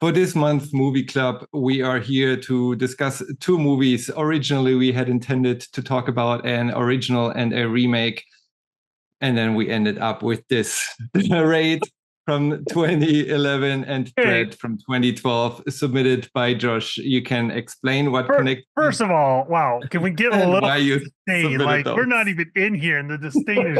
For this month's movie club, we are here to discuss two movies. Originally, we had intended to talk about an original and a remake, and then we ended up with this Raid from 2011 and Dredd from 2012, submitted by Josh. You can explain what connects. First of all, wow, can we get a little why you disdain? Like those? we're not even in here, and the disdain is.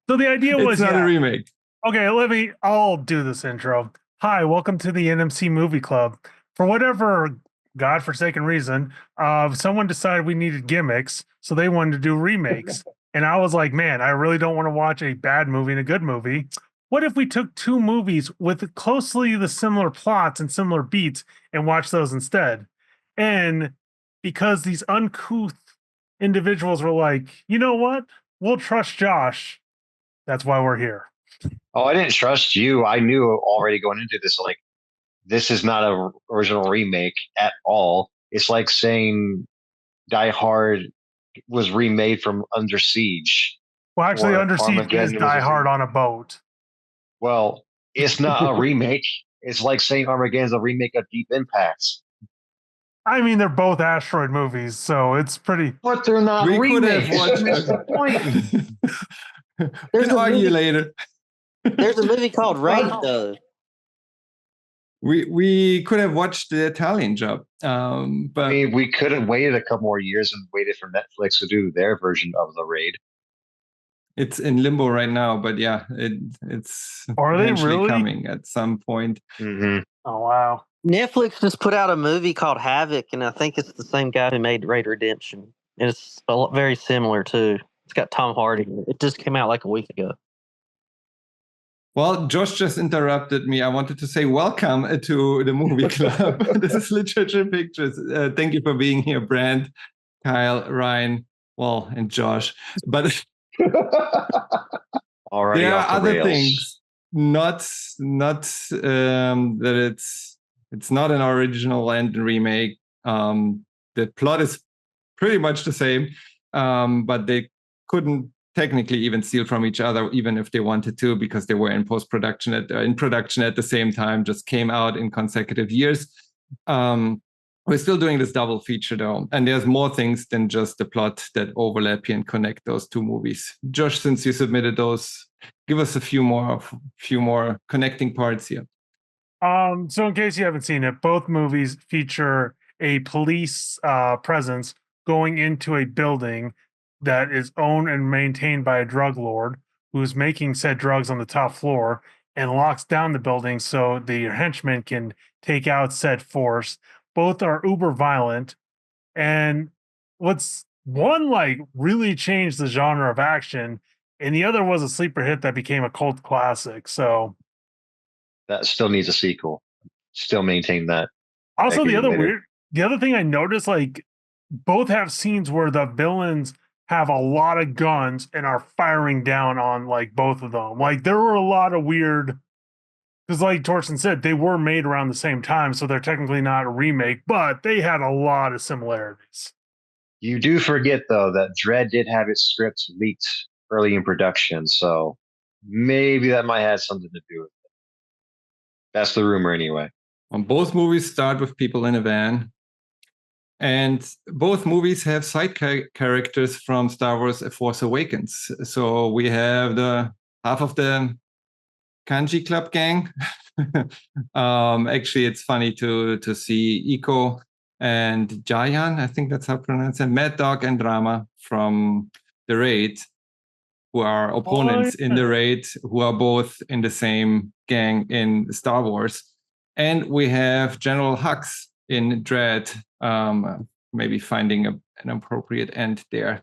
So the idea was, it's not a remake. Okay, I'll do this intro. Hi, welcome to the NMC Movie Club. For whatever godforsaken reason, someone decided we needed gimmicks, so they wanted to do remakes. And I was like, man, I really don't want to watch a bad movie and a good movie. What if we took two movies with closely the similar plots and similar beats and watched those instead? And because these uncouth individuals were like, you know what? We'll trust Josh. That's why we're here. Oh, I didn't trust you. I knew already going into this, like, this is not an original remake at all. It's like saying Die Hard was remade from Under Siege. Well, actually, Under Siege is Die Hard on a boat. Well, it's not a remake. It's like saying Armageddon's a remake of Deep Impact. I mean, they're both asteroid movies, so it's pretty. But they're not remakes. That's the point. There's a argue later. There's a movie called Raid, though. We could have watched the Italian Job, but I mean, we could have waited a couple more years and waited for Netflix to do their version of the Raid. It's in limbo right now, but yeah, it's are they really coming at some point? Mm-hmm. Oh wow! Netflix just put out a movie called Havoc, and I think it's the same guy who made Raid Redemption, and it's very similar too. It's got Tom Hardy. It just came out like a week ago. Well, Josh just interrupted me. I wanted to say welcome to the movie club. This is Literature Pictures. Thank you for being here, Brand, Kyle, Ryan, well, and Josh. But already there are other rails. things. Not that it's not an original and remake. The plot is pretty much the same, but they couldn't technically even steal from each other, even if they wanted to, because they were in production at the same time, just came out in consecutive years. We're still doing this double feature though, and there's more things than just the plot that overlap here and connect those two movies. Josh, since you submitted those, give us a few more connecting parts here. So in case you haven't seen it, both movies feature a police presence going into a building that is owned and maintained by a drug lord who's making said drugs on the top floor and locks down the building so the henchmen can take out said force. Both are uber violent, and what's one like really changed the genre of action, and the other was a sleeper hit that became a cult classic. So that still needs a sequel. Still maintain that. Also, the other thing I noticed, like, both have scenes where the villains have a lot of guns and are firing down on like both of them. Like there were a lot of weird, because like Torsten said, they were made around the same time, so they're technically not a remake, but they had a lot of similarities. You do forget though that Dredd did have its script leaked early in production, so maybe that might have something to do with it. That's the rumor anyway. Both movies start with people in a van. And both movies have side characters from Star Wars: A Force Awakens. So we have the half of the Kanji Club gang. Actually, it's funny to see Iko and Jayan, I think that's how to pronounce it, Mad Dog and Drama from the Raid, who are opponents in the Raid, who are both in the same gang in Star Wars. And we have General Hux in Dredd, maybe finding an appropriate end there.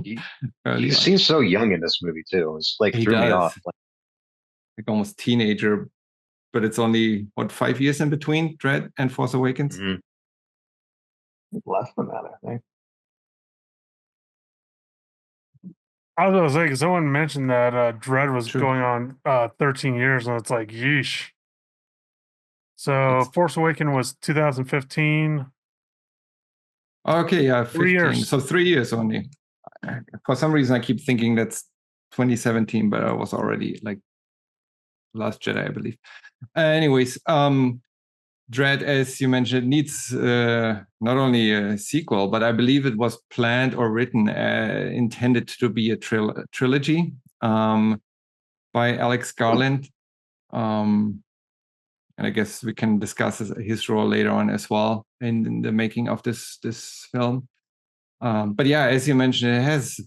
He seems so young in this movie too. It's like threw me off. Like almost teenager, but it's only 5 years in between Dredd and Force Awakens. Mm-hmm. Less than that, I think. I was gonna say, because someone mentioned that Dredd was going on 13 years, and it's like, yeesh. So Force Awakens was 2015. Okay, yeah, 15. 3 years. So 3 years only. For some reason, I keep thinking that's 2017, but I was already like Last Jedi, I believe. Anyways, Dredd, as you mentioned, needs not only a sequel, but I believe it was planned or written, intended to be a trilogy by Alex Garland. And I guess we can discuss his role later on as well in the making of this film. But yeah, as you mentioned, it has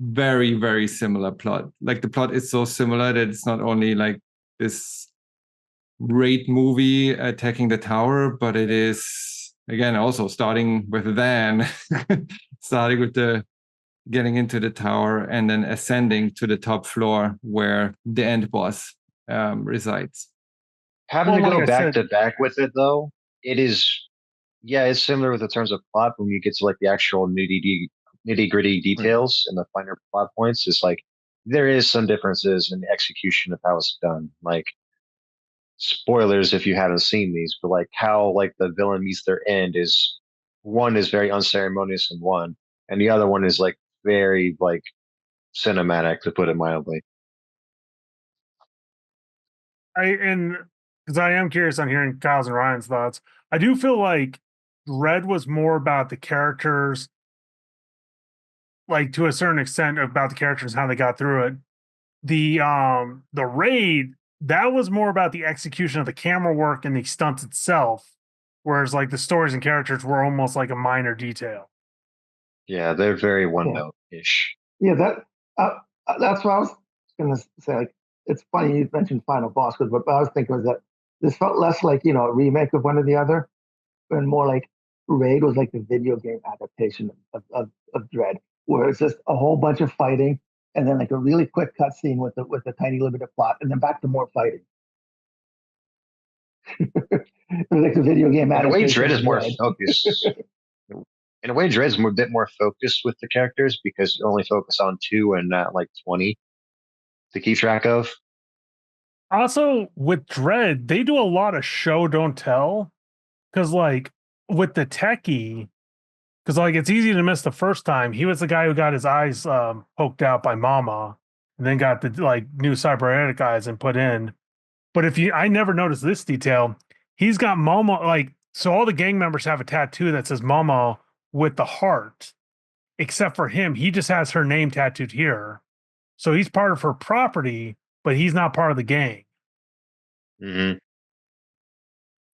very, very similar plot. Like the plot is so similar that it's not only like this raid movie attacking the tower, but it is again also starting with Van, starting with the getting into the tower and then ascending to the top floor where the end boss resides. Having to Well, go like I back said- to back with it though, it is, yeah, it's similar with the terms of plot. When you get to like the actual nitty gritty details and the finer plot points, it's like there is some differences in the execution of how it's done. Like spoilers if you haven't seen these, but like how like the villain meets their end is, one is very unceremonious in one, and the other one is like very like cinematic, to put it mildly. Because I am curious on hearing Kyle's and Ryan's thoughts. I do feel like Red was more about the characters, like to a certain extent about the characters and how they got through it. The raid, that was more about the execution of the camera work and the stunts itself, whereas like the stories and characters were almost like a minor detail. Yeah, they're very one note ish. Yeah, that's what I was going to say. Like, it's funny you mentioned Final Boss, because what I was thinking was that this felt less like a remake of one or the other, and more like Raid was like the video game adaptation of Dredd, where it's just a whole bunch of fighting and then like a really quick cutscene with a tiny little bit of plot, and then back to more fighting. It was like the video game In a way, adaptation. Dredd is of more Dredd. focused. In a way, Dredd's a bit more focused with the characters because you only focus on 2 and not like 20 to keep track of. Also, with Dredd, they do a lot of show don't tell. Because like with the techie, because like it's easy to miss the first time. He was the guy who got his eyes poked out by Mama, and then got the like new cybernetic eyes and put in. But I never noticed this detail. He's got Mama, like, so all the gang members have a tattoo that says Mama with the heart, except for him. He just has her name tattooed here. So he's part of her property, but he's not part of the gang. Mm-hmm.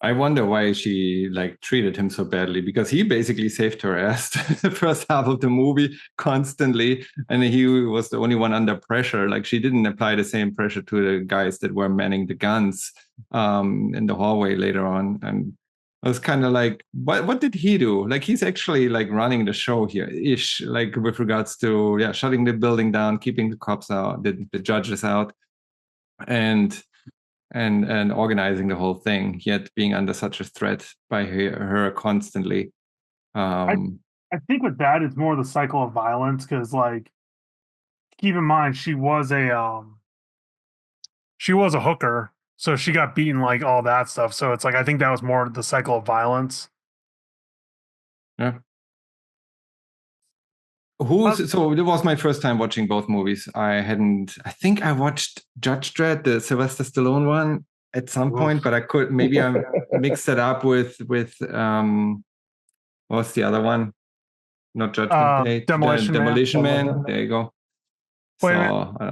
I wonder why she like treated him so badly, because he basically saved her ass the first half of the movie constantly, and he was the only one under pressure. Like she didn't apply the same pressure to the guys that were manning the guns in the hallway later on. And I was kind of like, what did he do? Like he's actually like running the show here ish, like with regards to shutting the building down, keeping the cops out, the judges out, and organizing the whole thing, yet being under such a threat by her constantly. I think with that, it's more the cycle of violence, because like keep in mind she was a hooker, so she got beaten, like all that stuff. So it's like I think that was more the cycle of violence. Yeah. So it was my first time watching both movies. I think I watched Judge Dredd, the Sylvester Stallone one, at some point, but I mixed it up with what's the other one? Not Judgment Day. Demolition Man. There you go. Wait,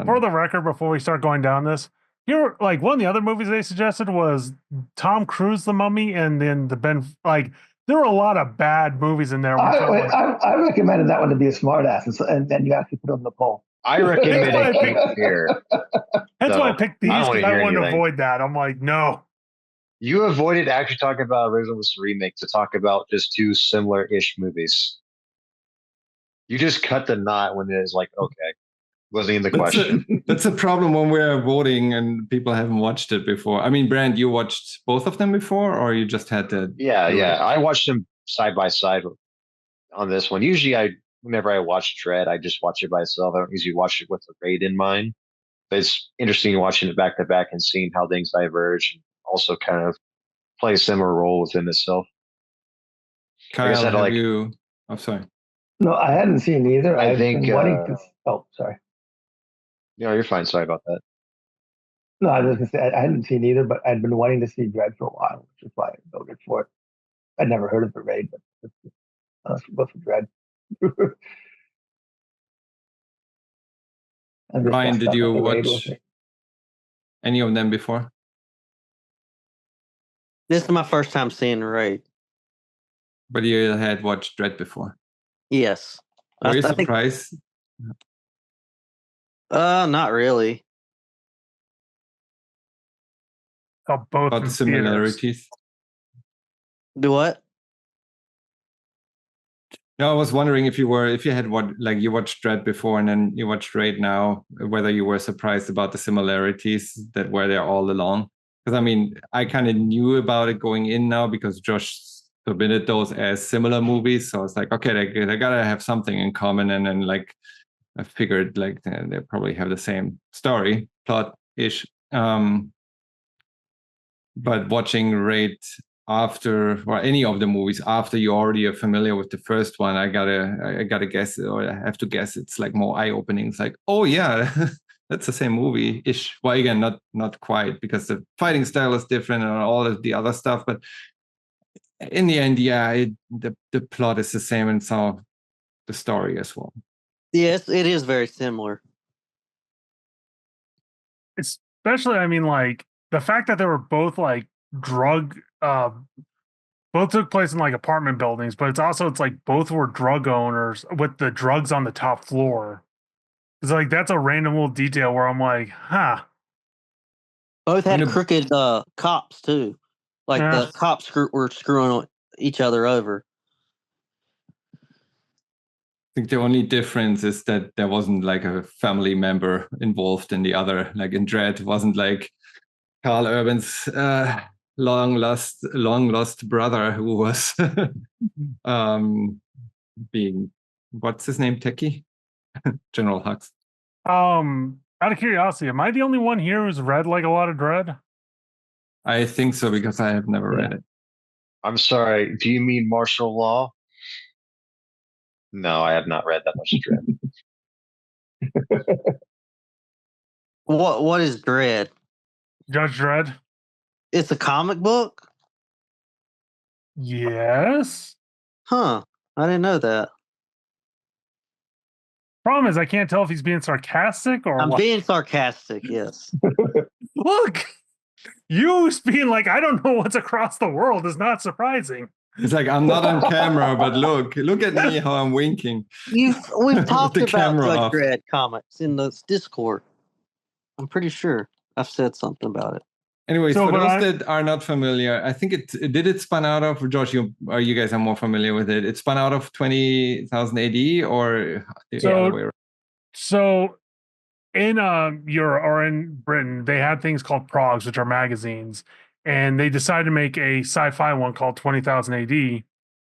for the record, before we start going down this, here, like one of the other movies they suggested was Tom Cruise, The Mummy, and then there were a lot of bad movies in there. I recommended that one to be a smartass, and then you actually put it on the poll. I recommended Cape Fear. That's why I picked these, because I wanted to avoid that. I'm like, no. You avoided actually talking about original versus remake to talk about just 2 similar-ish movies. You just cut the knot when it was like, okay, wasn't even the question. That's a problem when we're voting and people haven't watched it before. I mean, Brand, you watched both of them before, or you just had to? Yeah. I watched them side by side on this one. Usually, whenever I watch Dredd, I just watch it by itself. I don't usually watch it with the raid in mind. But it's interesting watching it back to back and seeing how things diverge, and also kind of play a similar role within itself. Kyle, have you? I'm sorry. No, I hadn't seen either. I think. Been wanting to. Oh, sorry. No, you're fine. Sorry about that. No, I was gonna say I hadn't seen either, but I'd been wanting to see Dredd for a while, which is why I voted for it. I'd never heard of the Raid, but let's go for Dredd. I'm just Ryan, messed did up you with the Raid watch with me. any of them before? This is my first time seeing Raid. But you had watched Dredd before. Yes. Were you I think, surprised not really. Oh, both about in the theaters. similarities? Do what? No, I was wondering if you had you watched Dredd before and then you watched Raid now, whether you were surprised about the similarities that were there all along. Because I mean, I kind of knew about it going in now because Josh submitted those as similar movies, so it's like, okay, they gotta have something in common, and then like I figured like they probably have the same story plot ish. But watching Raid after, or any of the movies after you already are familiar with the first one, I gotta guess, or I have to guess, it's like more eye-opening. It's like, oh yeah, that's the same movie ish. Well, again, not quite, because the fighting style is different and all of the other stuff, but in the end, yeah, the plot is the same, and so the story as well. Yes, it is very similar. Especially, I mean, like the fact that they were both like both took place in like apartment buildings, but it's like both were drug owners with the drugs on the top floor. It's like that's a random little detail where I'm like, huh. Both had And the- crooked cops too. Like Yeah. the cops were screwing each other over. I think the only difference is that there wasn't like a family member involved in the other. Like in Dredd, it wasn't like Carl Urban's long lost brother who was being, what's his name, Techie? General Hux. Out of curiosity, am I the only one here who's read like a lot of Dredd? I think so, because I have never read it. I'm sorry. Do you mean martial law? No, I have not read that much Dredd. What is Dredd? Judge Dredd? It's a comic book? Yes. Huh. I didn't know that. Problem is, I can't tell if he's being sarcastic or I'm what. being sarcastic, yes. Look, you being like, I don't know what's across the world is not surprising. It's like, I'm not on camera, but look at me how I'm winking. We've talked The about camera Judge off. Dredd comics in the Discord. I'm pretty sure I've said something about it. Anyways, So, for but those that are not familiar, I think it spun out of, Josh, you guys are more familiar with it. It spun out of 20,000 AD or the So- other way around? So in Europe or in Britain, they had things called progs, which are magazines, and they decided to make a sci-fi one called 20,000 AD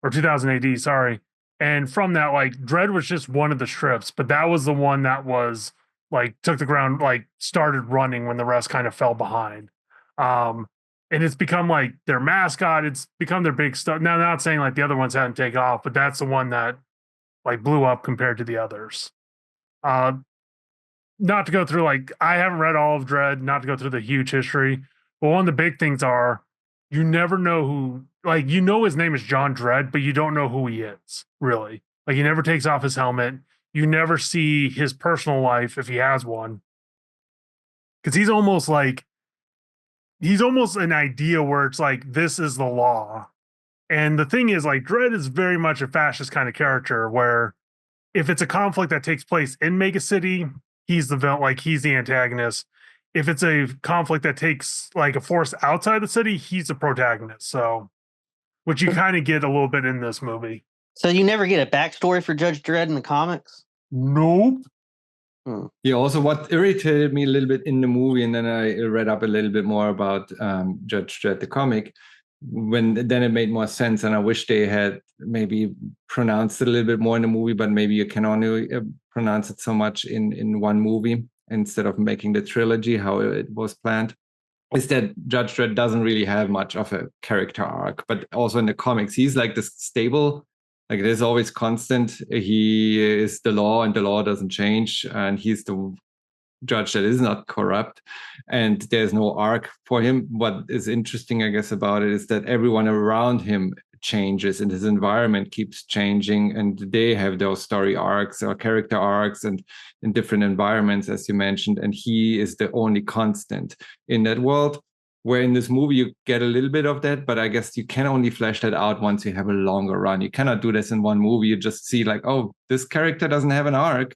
or 2000 AD, sorry. And from that, like Dredd was just one of the strips, but that was the one that was like took the ground, like started running when the rest kind of fell behind. And it's become like their mascot. It's become their big stuff. Now, not saying like the other ones hadn't taken off, but that's the one that like blew up compared to the others. Not to go through like I haven't read all of Dredd, not to go through the huge history, but one of the big things are you never know who, like, you know his name is John Dredd, but you don't know who he is, really. Like, he never takes off his helmet. You never see his personal life if he has one. Because he's almost an idea where it's like, this is the law. And the thing is, like, Dredd is very much a fascist kind of character where if it's a conflict that takes place in Mega City, he's the villain, like, he's the antagonist. If it's a conflict that takes like a force outside the city, he's the protagonist. So, which you kind of get a little bit in this movie. So you never get a backstory for Judge Dredd in the comics? Nope. Yeah, also what irritated me a little bit in the movie, and then I read up a little bit more about Judge Dredd, the comic, then it made more sense, and I wish they had maybe pronounced it a little bit more in the movie, but maybe you can only pronounce it so much in one movie instead of making the trilogy how it was planned, is that Judge Dredd doesn't really have much of a character arc, but also in the comics, he's like this stable, like there's always constant. He is the law and the law doesn't change. And he's the judge that is not corrupt, and there's no arc for him. What is interesting, I guess, about it is that everyone around him changes and his environment keeps changing, and they have those story arcs or character arcs and in different environments, as you mentioned, and he is the only constant in that world. Where in this movie you get a little bit of that, but I guess you can only flesh that out once you have a longer run. You cannot do this in one movie. You just see like, oh, this character doesn't have an arc.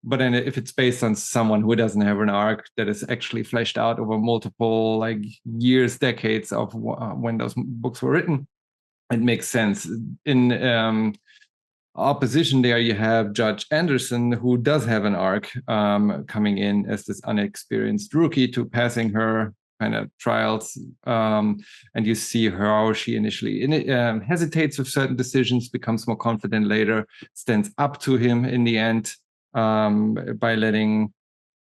But then if it's based on someone who doesn't have an arc that is actually fleshed out over multiple like years, decades of when those books were written, it makes sense. In opposition there, you have Judge Anderson, who does have an arc, coming in as this unexperienced rookie to passing her kind of trials, and you see how she initially hesitates with certain decisions, becomes more confident later, stands up to him in the end, by letting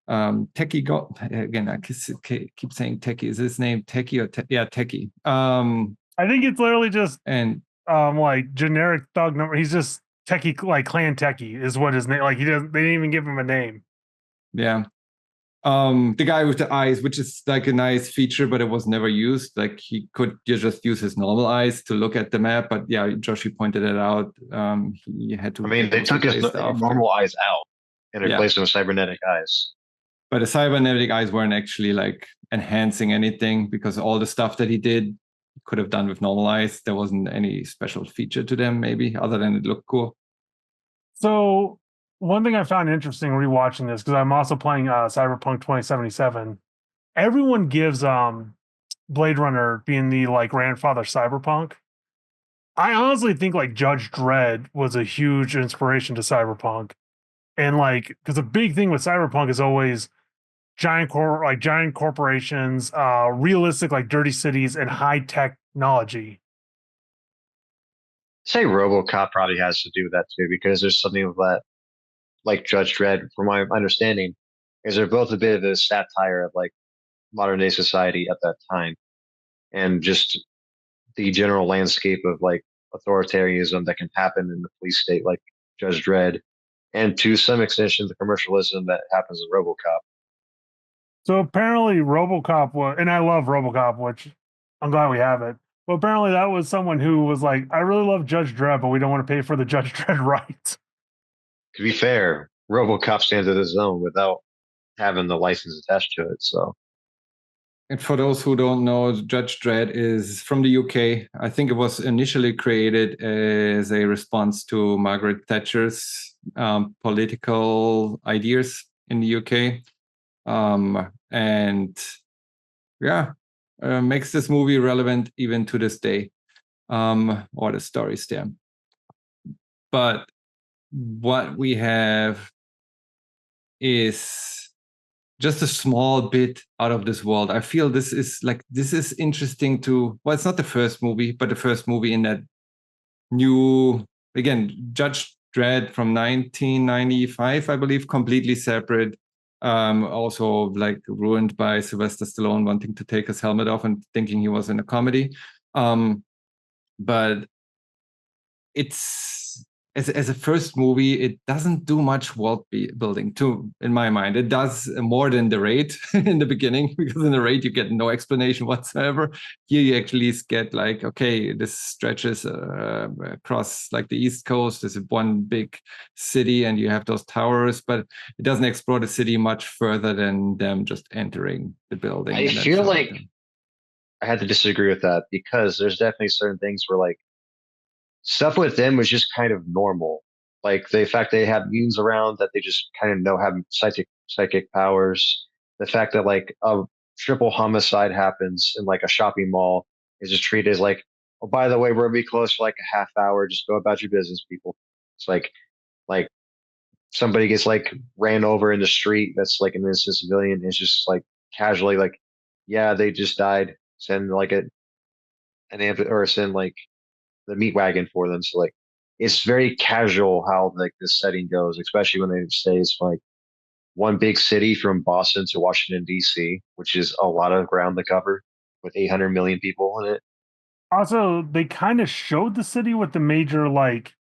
Techie go. Again, I keep saying Techie. Is his name Techie or yeah, Techie? I think it's literally just and like generic thug number. He's just Techie, like Clan Techie is what his name. Like he doesn't. They didn't even give him a name. Yeah. The guy with the eyes, which is like a nice feature, but it was never used. Like he could just use his normal eyes to look at the map. But yeah, Joshi pointed it out. He had to. I mean, they took his normal eyes out and replaced them with cybernetic eyes. But the cybernetic eyes weren't actually like enhancing anything, because all the stuff that he did he could have done with normal eyes. There wasn't any special feature to them, maybe, other than it looked cool. So one thing I found interesting rewatching this, because I'm also playing Cyberpunk 2077. Everyone gives Blade Runner being the like grandfather Cyberpunk. I honestly think like Judge Dredd was a huge inspiration to Cyberpunk, and like because a big thing with Cyberpunk is always giant corporations, realistic like dirty cities, and high technology. Say RoboCop probably has to do with that too, because there's something of that, like Judge Dredd, from my understanding, is they're both a bit of a satire of like modern day society at that time, and just the general landscape of like authoritarianism that can happen in the police state, like Judge Dredd, and to some extension the commercialism that happens in RoboCop. So apparently RoboCop was, and I love RoboCop, which I'm glad we have it. But apparently that was someone who was like, I really love Judge Dredd, but we don't want to pay for the Judge Dredd rights. To be fair, RoboCop stands on its own without having the license attached to it. So, and for those who don't know, Judge Dredd is from the UK. I think it was initially created as a response to Margaret Thatcher's political ideas in the UK. And yeah, makes this movie relevant even to this day, or the stories there. But what we have is just a small bit out of this world. I feel this is interesting to, well, it's not the first movie, but the first movie in that new, again, Judge Dredd from 1995, I believe, completely separate. Also like ruined by Sylvester Stallone wanting to take his helmet off and thinking he was in a comedy. But it's as a first movie, it doesn't do much world building too, in my mind. It does more than the Raid in the beginning, because in the Raid you get no explanation whatsoever. Here you actually get like, okay, this stretches across like the East Coast. There's one big city and you have those towers, but it doesn't explore the city much further than them just entering the building. I feel like I had to disagree with that, because there's definitely certain things where like stuff with them was just kind of normal. Like the fact they have mutants around that they just kind of know have psychic powers. The fact that like a triple homicide happens in like a shopping mall is just treated as like, oh, by the way, we're gonna be closed for like a half hour. Just go about your business, people. It's like somebody gets like ran over in the street. That's like an innocent civilian. It's just like casually like, yeah, they just died. Send like an ambulance, or send like the meat wagon for them. So like it's very casual how like this setting goes, especially when they say it's like one big city from Boston to Washington D.C., which is a lot of ground to cover with 800 million people in it. Also, they kind of showed the city with the major like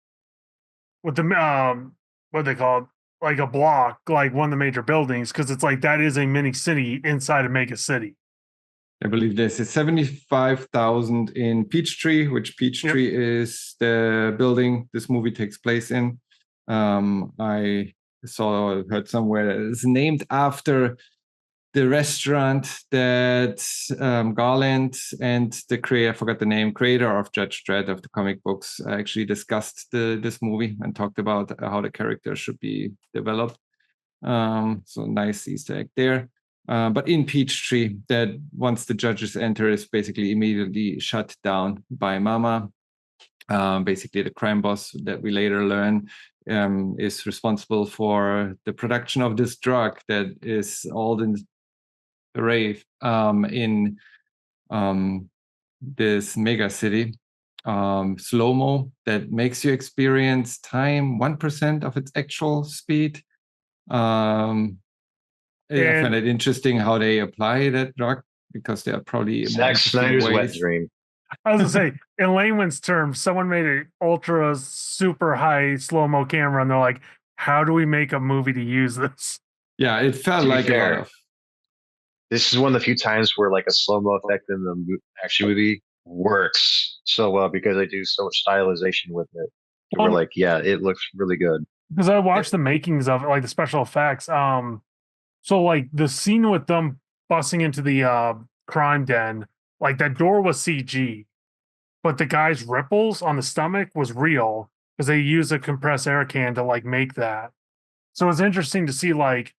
with the what they call like a block, like one of the major buildings, because it's like that is a mini city inside a mega city. I believe there's a 75,000 in Peachtree, which Peachtree is the building this movie takes place in. I heard somewhere that it's named after the restaurant that Garland and the creator, I forgot the name, creator of Judge Dredd of the comic books, actually discussed this movie and talked about how the character should be developed. So nice Easter egg there. But in Peachtree, that once the judges enter, is basically immediately shut down by Mama. Basically, the crime boss that we later learn is responsible for the production of this drug that is all in rave in this mega city. Slow-mo that makes you experience time 1% of its actual speed. I find it interesting how they apply that drug because there are probably Zack Snyder's wet dream. I was gonna say, in layman's terms, someone made an ultra super high slow-mo camera, and they're like, "How do we make a movie to use this?" Yeah, it felt like a lot of. This is one of the few times where like a slow-mo effect in the action movie works so well because they do so much stylization with it. We're like, yeah, it looks really good. Because I watched the makings of it, like the special effects. So like the scene with them busting into the crime den, like that door was CG, but the guy's ripples on the stomach was real because they used a compressed air can to like make that. So it's interesting to see like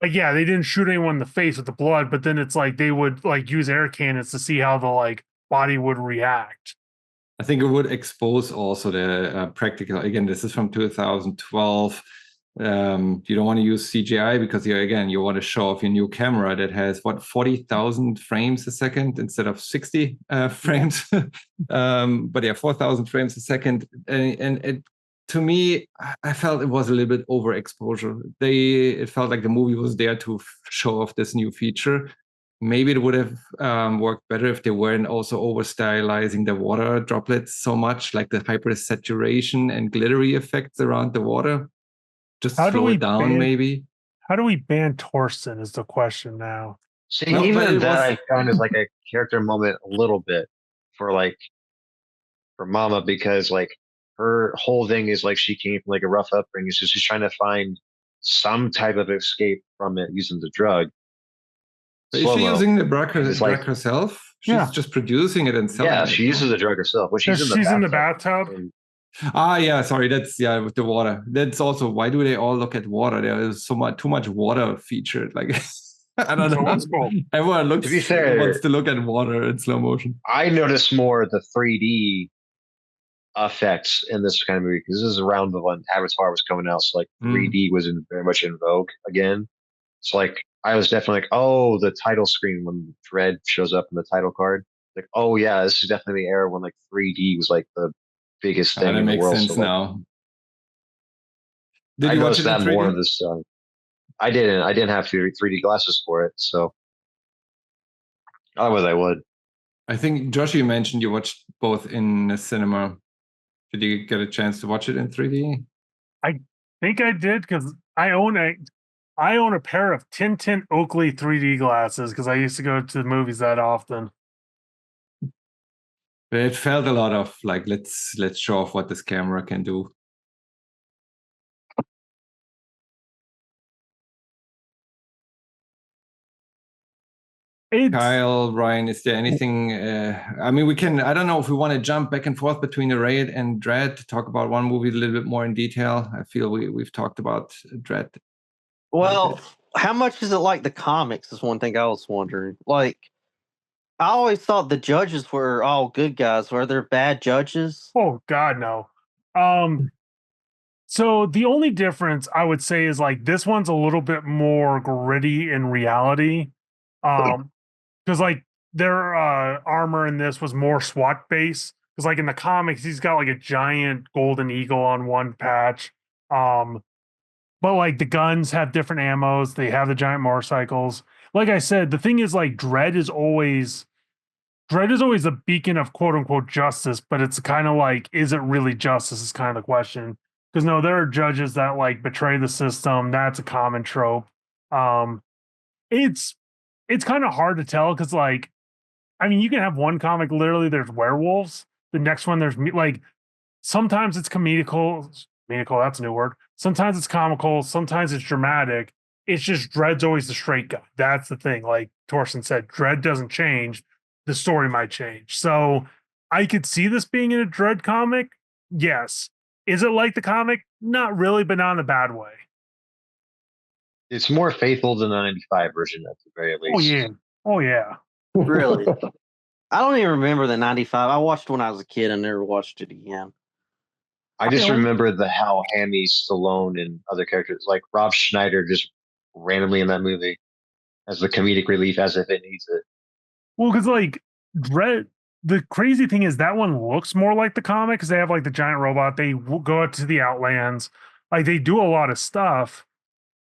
yeah, they didn't shoot anyone in the face with the blood, but then it's like they would like use air cannons to see how the like body would react. I think it would expose also the practical. Again, this is from 2012. You don't want to use CGI because you want to show off your new camera that has 40,000 frames a second instead of 60 frames. But yeah, 4,000 frames a second, and it, to me, I felt it was a little bit overexposure. It felt like the movie was there to show off this new feature. Maybe it would have worked better if they weren't also over stylizing the water droplets so much, like the hyper saturation and glittery effects around the water. Just slow it down, maybe. How do we ban Torsten is the question now. See, no, even that I found is like a character moment a little bit for Mama, because like her whole thing is like she came from like a rough upbringing, so she's trying to find some type of escape from it using the drug. Is she using the drug herself? She's just producing it and selling it. Yeah, she uses the drug herself. Well, she's in the bathtub. Yeah, sorry. That's with the water. That's also why do they all look at water? There is too much water featured. Like I don't know. Cool. Everyone wants to look at water in slow motion. I noticed more the 3D effects in this kind of movie because this is around the when Avatar was coming out, so like 3D was very much in vogue again. So like I was definitely like, oh, the title screen when Dredd shows up in the title card, like, oh yeah, this is definitely the era when like 3D was like the biggest thing in the world. That makes sense now. Did you watch that more of this? I didn't. I didn't have 3D glasses for it, so otherwise I would. I think Josh, you mentioned you watched both in the cinema. Did you get a chance to watch it in 3D? I think I did because I own a pair of Tintin Oakley 3D glasses because I used to go to the movies that often. But it felt a lot of like let's show off what this camera can do. Kyle, Ryan, is there anything? I mean, I don't know if we want to jump back and forth between the Raid and Dredd to talk about one movie a little bit more in detail. I feel we've talked about Dredd. Well, how much is it like the comics is one thing I was wondering. Like, I always thought the judges were all good guys. Were there bad judges? Oh, God, no. So the only difference I would say is like this one's a little bit more gritty in reality. Because like their armor in this was more SWAT based. Because like in the comics, he's got like a giant golden eagle on one patch. But like the guns have different ammos. They have the giant motorcycles. Like I said, the thing is like Dredd is always a beacon of quote unquote justice, but it's kind of like, is it really justice is kind of the question. Because no, there are judges that like betray the system. That's a common trope. Um, it's it's kind of hard to tell because like I mean you can have one comic literally there's werewolves. The next one there's like sometimes it's comedical, that's a new word. Sometimes it's comical, sometimes it's dramatic. It's just Dredd's always the straight guy. That's the thing. Like Torsten said, Dredd doesn't change. The story might change. So I could see this being in a Dredd comic. Yes. Is it like the comic? Not really, but not in a bad way. It's more faithful than the 95 version at the very Oh least. yeah. Oh yeah. Really? I don't even remember the 95. I watched when I was a kid and never watched it again. I just Yeah. remember the how Hammy, Stallone, and other characters like Rob Schneider just randomly in that movie as the comedic relief as if it needs it. Well, because like Dread, the crazy thing is that one looks more like the comic because they have like the giant robot. They go out to the Outlands, like they do a lot of stuff.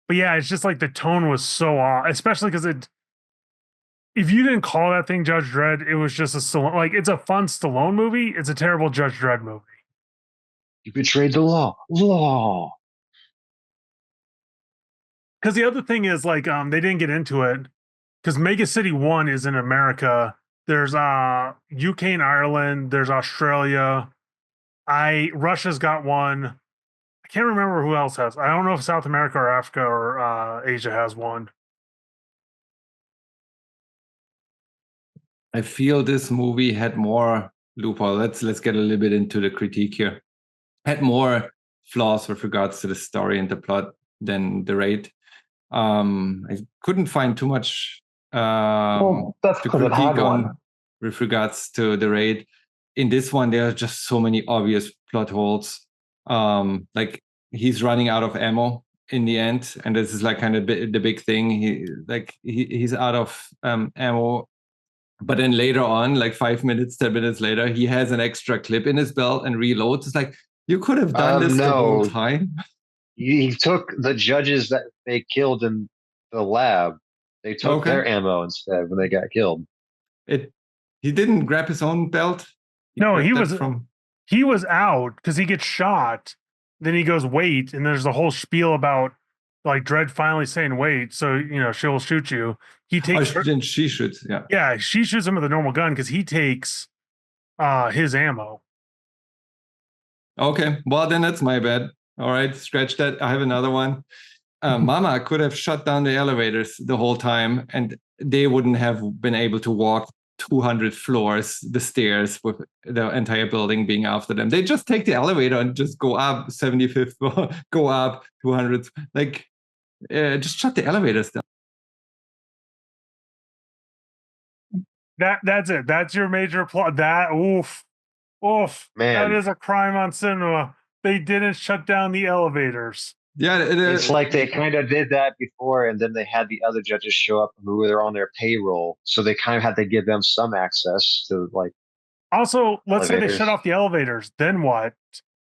But yeah, it's just like the tone was so off, especially because it. If you didn't call that thing Judge Dredd, it was just a Stallone. Like it's a fun Stallone movie. It's a terrible Judge Dredd movie. You betrayed the law. Law. Because the other thing is like they didn't get into it because Mega City 1 is in America. There's UK and Ireland, there's Australia. Russia's got one. I can't remember who else has. I don't know if South America or Africa or Asia has one. I feel this movie had more loophole. Let's get a little bit into the critique here. Had more flaws with regards to the story and the plot than the Raid. I couldn't find too much that's to because it had critique on one. with regards to the Raid. In this one, there are just so many obvious plot holes. Like he's running out of ammo in the end, and this is like kind of the big thing. He's out of ammo, but then later on, like 5 minutes, 10 minutes later, he has an extra clip in his belt and reloads. It's like you could have done this the whole No. time. He took the judges that they killed in the lab. They took Okay. their ammo instead when they got killed. He didn't grab his own belt. No, grabbed he that was from. he was out because he gets shot. Then he goes wait, and there's a whole spiel about like Dredd finally saying wait, so you know she'll shoot you. He takes Then she shoots. Yeah. yeah, she shoots him with a normal gun because he takes his ammo. Okay. Well, then that's my bad. All right. Scratch that. I have another one. Mama could have shut down the elevators the whole time, and they wouldn't have been able to walk 200 floors the stairs with the entire building being after them. They just take the elevator and just go up 75th floor, go up 200. Like, just shut the elevators down. That's it. That's your major plot. That oof. Man. That is a crime on cinema. They didn't shut down the elevators. Yeah, it's like they kind of did that before, and then they had the other judges show up who were on their payroll, so they kind of had to give them some access to like. Also, let's say they elevators. shut off the elevators. Then what?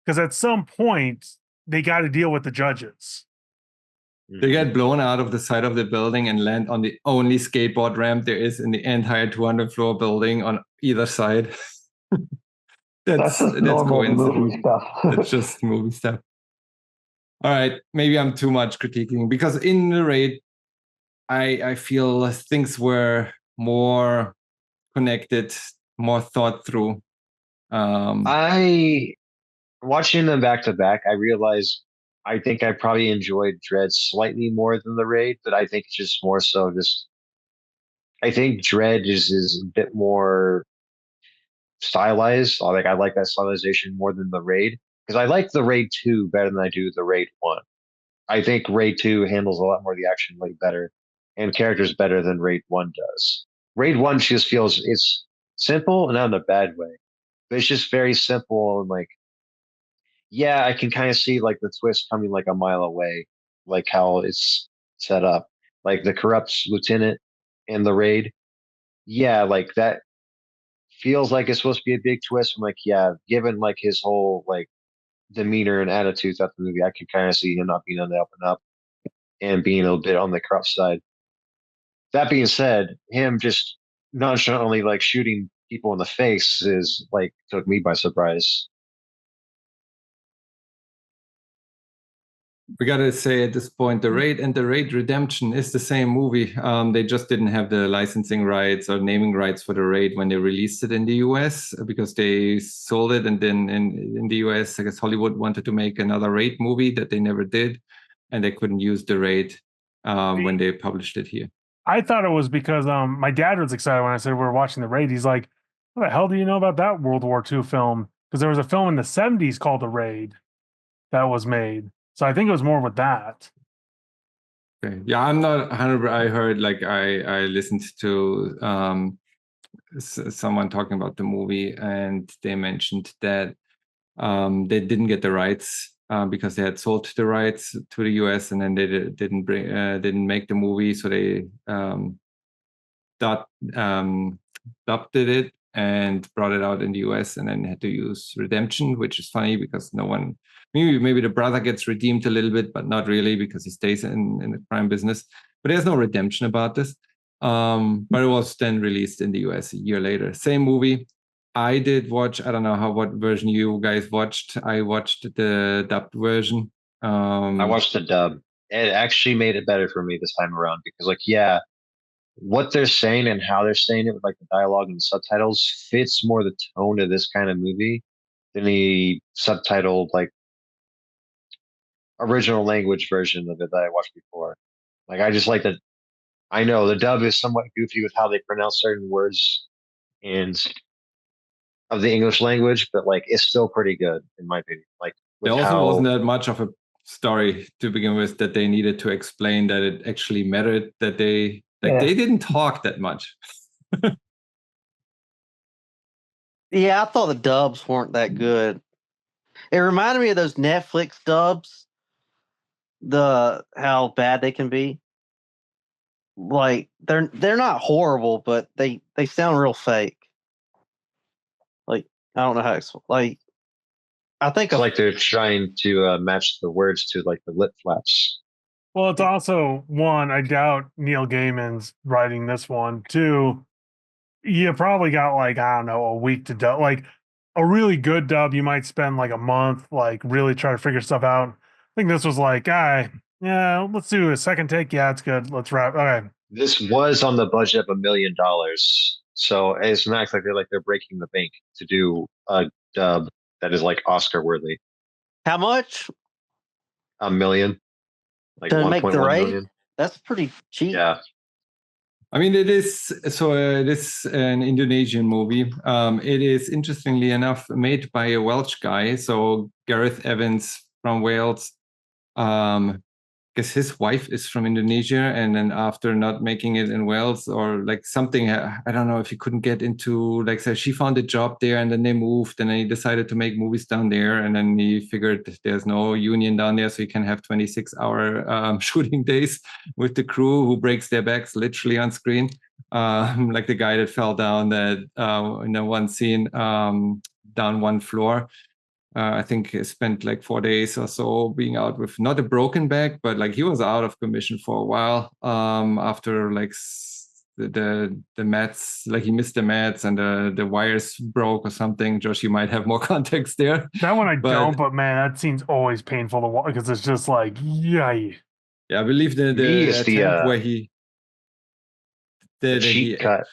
Because at some point they got to deal with the judges. They get blown out of the side of the building and land on the only skateboard ramp there is in the entire 200 floor building on either side. That's normal movie stuff. That's just movie stuff. All right, maybe I'm too much critiquing because in the Raid, I feel things were more connected, more thought through. I watching them back to back, I realized I think I probably enjoyed Dredd slightly more than the Raid, but I think it's just more so just I think Dredd is a bit more stylized. I like that stylization more than the Raid because I like the Raid 2 better than I do the Raid 1. I think Raid 2 handles a lot more of the action way better and characters better than Raid 1 does. Raid 1 just feels it's simple and not in a bad way. But it's just very simple and like yeah, I can kind of see like the twist coming like a mile away, like how it's set up. Like the corrupt lieutenant in the raid. Yeah, like that feels like it's supposed to be a big twist. I'm like, yeah, given like his whole like demeanor and attitude throughout the movie, I can kind of see him not being on the up and up and being a bit on the corrupt side. That being said, him just nonchalantly like shooting people in the face is like took me by surprise. We gotta say at this point, the Raid and the Raid Redemption is the same movie. They just didn't have the licensing rights or naming rights for the Raid when they released it in the US because they sold it, and then in the US, I guess Hollywood wanted to make another Raid movie that they never did, and they couldn't use the Raid when they published it here. I thought it was because my dad was excited when I said we were watching The Raid. He's like, "What the hell do you know about that World War II film?" Because there was a film in the 70s called The Raid that was made. So I think it was more with that. Okay. Yeah, I'm not 100%. I heard, like, I listened to someone talking about the movie, and they mentioned that they didn't get the rights because they had sold the rights to the US, and then they didn't make the movie, so they dubbed it and brought it out in the US, and then had to use Redemption, which is funny because no one, maybe the brother gets redeemed a little bit, but not really because he stays in the crime business. But there's no redemption about this. But it was then released in the US a year later. Same movie. I did watch, I don't know what version you guys watched. I watched the dubbed version. I watched the dub. It actually made it better for me this time around because, like, yeah, what they're saying and how they're saying it with like the dialogue and the subtitles fits more the tone of this kind of movie than the subtitled, like, original language version of it that I watched before. Like, I just like that. I know the dub is somewhat goofy with how they pronounce certain words and of the English language, but like it's still pretty good in my opinion. Like, there with also how wasn't that much of a story to begin with that they needed to explain that it actually mattered that they they didn't talk that much. Yeah, I thought the dubs weren't that good. It reminded me of those Netflix dubs, how bad they can be. Like they're not horrible, but they sound real fake. Like, I don't know how to like. I think it's like they're trying to match the words to like the lip flaps. Well, it's also one, I doubt Neil Gaiman's writing this one. Two, you probably got like, I don't know, a week to dub. Like a really good dub, you might spend like a month, like really try to figure stuff out. I think this was like, yeah, let's do a second take. Yeah, it's good. Let's wrap. Okay. This was on the budget of $1 million, so it's not like they're breaking the bank to do a dub that is like Oscar worthy. How much? $1 million, like To make the 1.1 raid? million. That's pretty cheap. Yeah, I mean, it is an Indonesian movie. It is, interestingly enough, made by a Welsh guy. So Gareth Evans from Wales. Guess his wife is from Indonesia, and then after not making it in Wales or like something, I don't know if he couldn't get into, like, so she found a job there, and then they moved, and then he decided to make movies down there, and then he figured there's no union down there, so he can have 26-hour shooting days with the crew who breaks their backs literally on screen, like the guy that fell down that in the one scene down one floor. I think he spent like 4 days or so being out with not a broken back, but like he was out of commission for a while after like the mats, like he missed the mats and the wires broke or something. Josh, you might have more context there. That one I don't, but man, that scene's always painful to watch because it's just like, yay. Yeah, I believe the attempt where the cheat cut.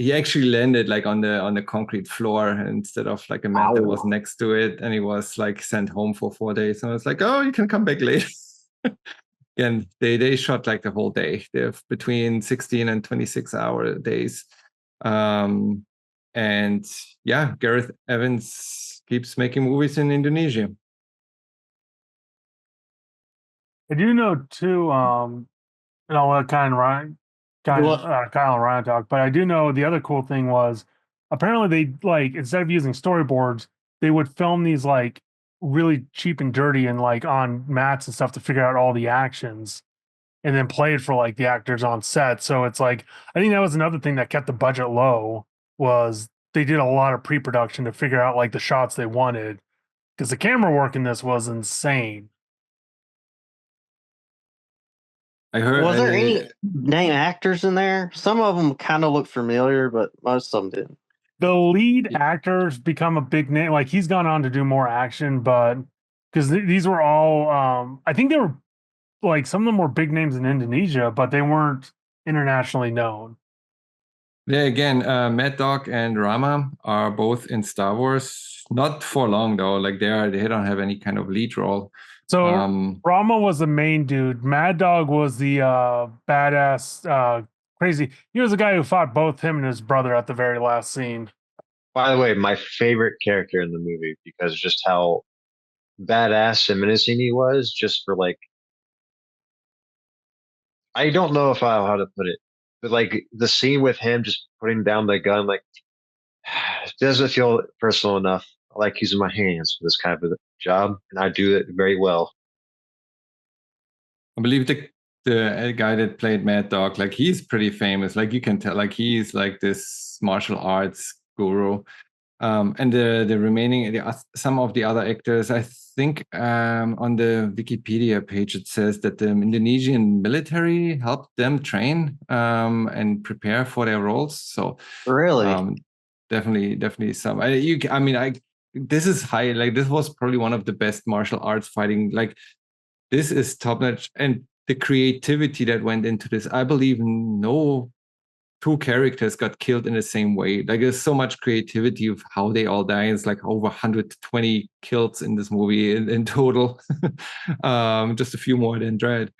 He actually landed like on the concrete floor instead of like a mat that was next to it, and he was like sent home for 4 days. And I was like, oh, you can come back later. And they shot like the whole day. They have between 16 and 26-hour days. And yeah, Gareth Evans keeps making movies in Indonesia. I do know too, and I'll let Kyle and Ryan talk, but I do know the other cool thing was apparently they, like, instead of using storyboards, they would film these like really cheap and dirty and like on mats and stuff to figure out all the actions and then play it for like the actors on set. So it's like, I think that was another thing that kept the budget low, was they did a lot of pre-production to figure out like the shots they wanted, because the camera work in this was insane. I heard. Was there any name actors in there? Some of them kind of look familiar, but most of them didn't. The lead actors become a big name. Like, he's gone on to do more action, but because these were all. I think they were like some of them were big names in Indonesia, but they weren't internationally known. Yeah, again, Mad Dog and Rama are both in Star Wars. Not for long though. Like they don't have any kind of lead role. So Um, Rama was the main dude. Mad Dog was the badass, crazy. He was the guy who fought both him and his brother at the very last scene. By the way, my favorite character in the movie because just how badass and menacing he was, just for like, I don't know if how to put it, but like the scene with him just putting down the gun, like, it doesn't feel personal enough. I like using my hands for this kind of a job, and I do it very well. I believe the guy that played Mad Dog, like he's pretty famous. Like you can tell, like he's like this martial arts guru. And the remaining some of the other actors, I think on the Wikipedia page it says that the Indonesian military helped them train and prepare for their roles. So Really? definitely some. This is high. Like this was probably one of the best martial arts fighting. Like this is top notch, and the creativity that went into this. I believe no two characters got killed in the same way. Like there's so much creativity of how they all die. It's like over 120 kills in this movie in total. Just a few more than Dredd.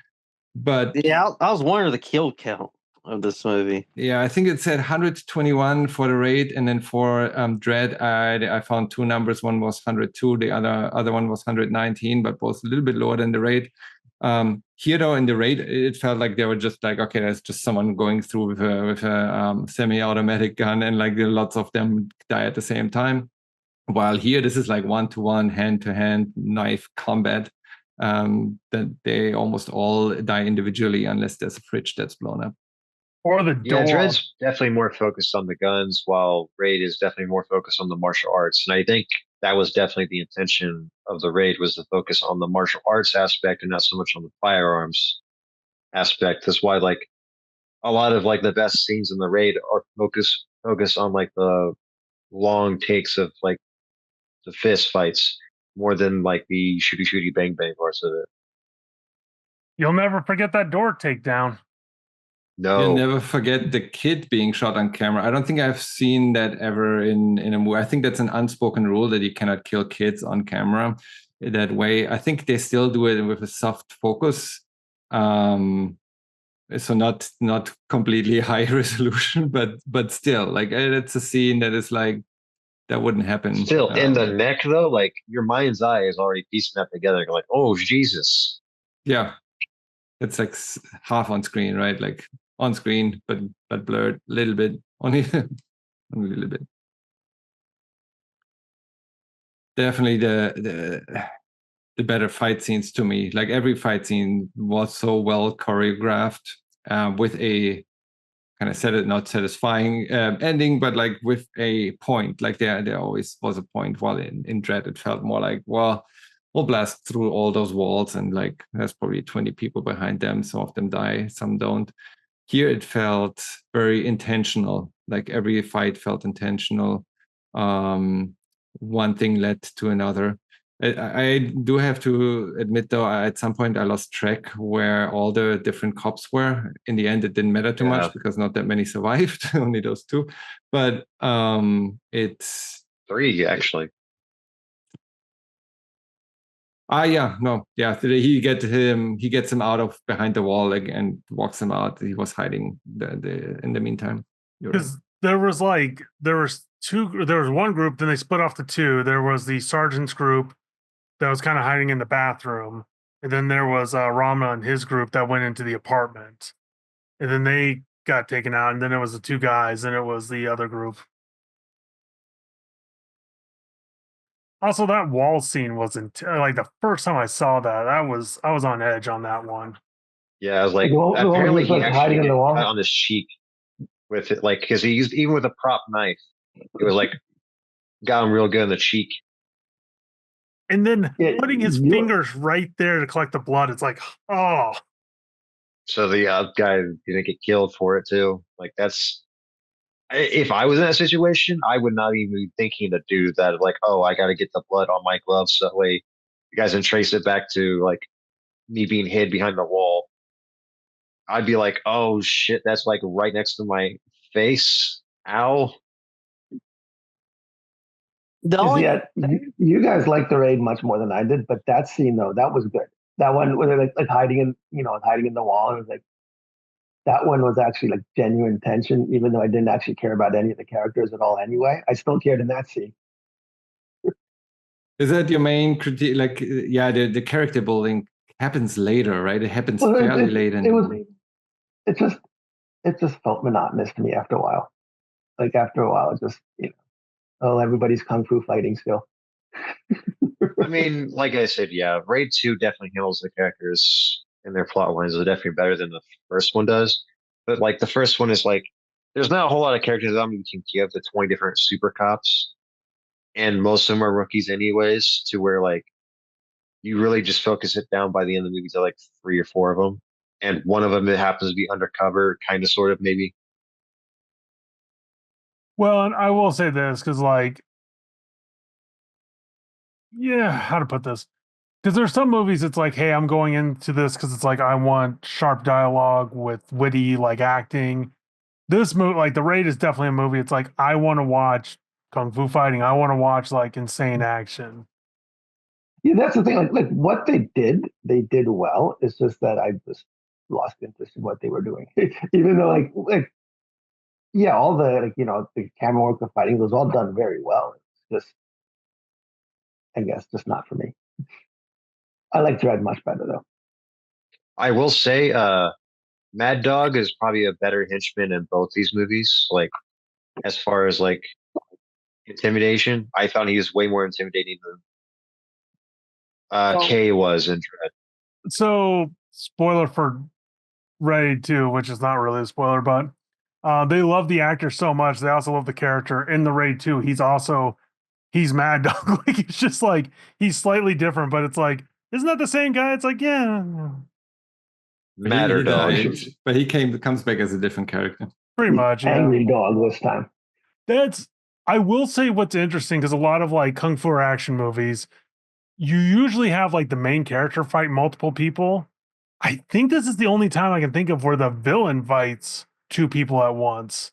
But Yeah, I was wondering the kill count of this movie. yeah, I think it said 121 for the raid, and then for Dredd, I found two numbers. One was 102, the other one was 119, but both a little bit lower than the raid. Here though, in the raid, it felt like they were just like, okay, there's just someone going through with a semi-automatic gun, and like lots of them die at the same time. While here, this is like one-to-one, hand-to-hand knife combat. That they almost all die individually unless there's a fridge that's blown up. Or the Yeah, door. Dredd's definitely more focused on the guns, while Raid is definitely more focused on the martial arts. And I think that was definitely the intention of the Raid, was to focus on the martial arts aspect and not so much on the firearms aspect. That's why like a lot of like the best scenes in the Raid are focus on like the long takes of like the fist fights more than like the shooty bang bang parts of it. You'll never forget that door takedown. You'll No. never forget the kid being shot on camera. I don't think I've seen that ever in a movie. I think that's an unspoken rule that you cannot kill kids on camera that way. I think they still do it with a soft focus. So not completely high resolution, but still, like it's a scene that is like that wouldn't happen. Still in the neck though, like your mind's eye is already piecing that together. You're like, oh Jesus. Yeah, it's like half on screen, right? Like on screen, but blurred a little bit, only only a little bit. Definitely the better fight scenes to me. Like every fight scene was so well choreographed, with a kind of not satisfying ending, but like with a point. Like there always was a point. While in Dredd, it felt more like, well, we'll blast through all those walls, and like there's probably 20 people behind them. Some of them die, some don't. Here it felt very intentional. Like every fight felt intentional. One thing led to another. I do have to admit, though, at some point I lost track where all the different cops were. In the end, it didn't matter too much because not that many survived, only those two. But it's 3 actually. He gets him out of behind the wall and walks him out. He was hiding in the meantime. Because there was one group, then they split off to two. There was the sergeant's group that was kind of hiding in the bathroom, and then there was Rama and his group that went into the apartment, and then they got taken out, and then it was the two guys, and it was the other group. Also, that wall scene wasn't like the first time I saw that. I was on edge on that one. Yeah, I was like, The apparently he was, he like, actually hiding in the wall? cut on his cheek with it, like because he used even with a prop knife, it was like got him real good in the cheek. And then Yeah, putting his fingers right there to collect the blood, it's like, oh. So the guy didn't get killed for it too. Like that's, if I was in that situation, I would not even be thinking to do that. Like, oh, I got to get the blood on my gloves so that way you guys and trace it back to like me being hid behind the wall, I'd be like, oh shit, that's like right next to my face. Ow. The Is only yet you guys liked the raid much more than I did, but that scene though, that was good. That one where they're like hiding in, hiding in the wall. It was like that one was actually like genuine tension, even though I didn't actually care about any of the characters at all anyway. I still cared in that scene. Is that your main critique? Like, yeah, the character building happens later, right? It happens Well, fairly late in the was movie. it just felt monotonous to me after a while. Like after a while, it just oh, everybody's kung fu fighting still. I mean, like I said, yeah, Raid 2 definitely handles the characters and their plot lines are definitely better than the first one does. But like the first one is like, there's not a whole lot of characters. I mean, you can give the 20 different super cops, and most of them are rookies anyways, to where like you really just focus it down by the end of the movie to like 3 or 4 of them. And one of them that happens to be undercover, kind of, sort of, maybe. Well, and I will say this because, like, yeah, how to put this? Because there's some movies it's like, hey, I'm going into this because it's like I want sharp dialogue with witty like acting. This movie, like The Raid, is definitely a movie. It's like I want to watch kung fu fighting. I want to watch like insane action. Yeah, that's the thing. Like what they did well. It's just that I just lost interest in what they were doing. Even though like yeah, all the the camera work, the fighting was all done very well. It's just I guess just not for me. I like Dredd much better though. I will say, Mad Dog is probably a better henchman in both these movies. Like, as far as like intimidation, I found he was way more intimidating than Well, Kay was in Dredd. so spoiler for Raid 2, which is not really a spoiler, but they love the actor so much. They also love the character in the Raid 2. He's Mad Dog. Like it's just like he's slightly different, but it's like, isn't that the same guy? It's like, yeah, But Matter he Dog. died, but he comes back as a different character. pretty much. Yeah. Angry dog this time. That's I will say what's interesting because a lot of like kung fu or action movies, you usually have like the main character fight multiple people. I think this is the only time I can think of where the villain fights two people at once.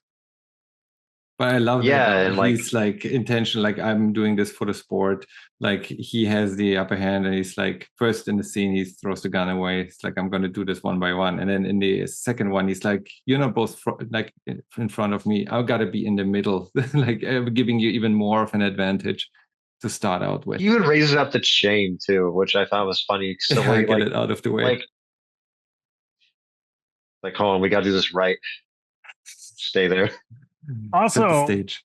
But I love Yeah, that and like, he's like intentional, like I'm doing this for the sport. Like he has the upper hand, and he's like first in the scene, he throws the gun away. It's like I'm gonna do this one by one, and then in the second one, he's like, "You're not both like in front of me. I've got to be in the middle, like giving you even more of an advantage to start out with." he even raises up the chain too, which I thought was funny. So Yeah, like, get it out of the way. like, hold on, we got to do this right. Stay there. Set the Also, stage.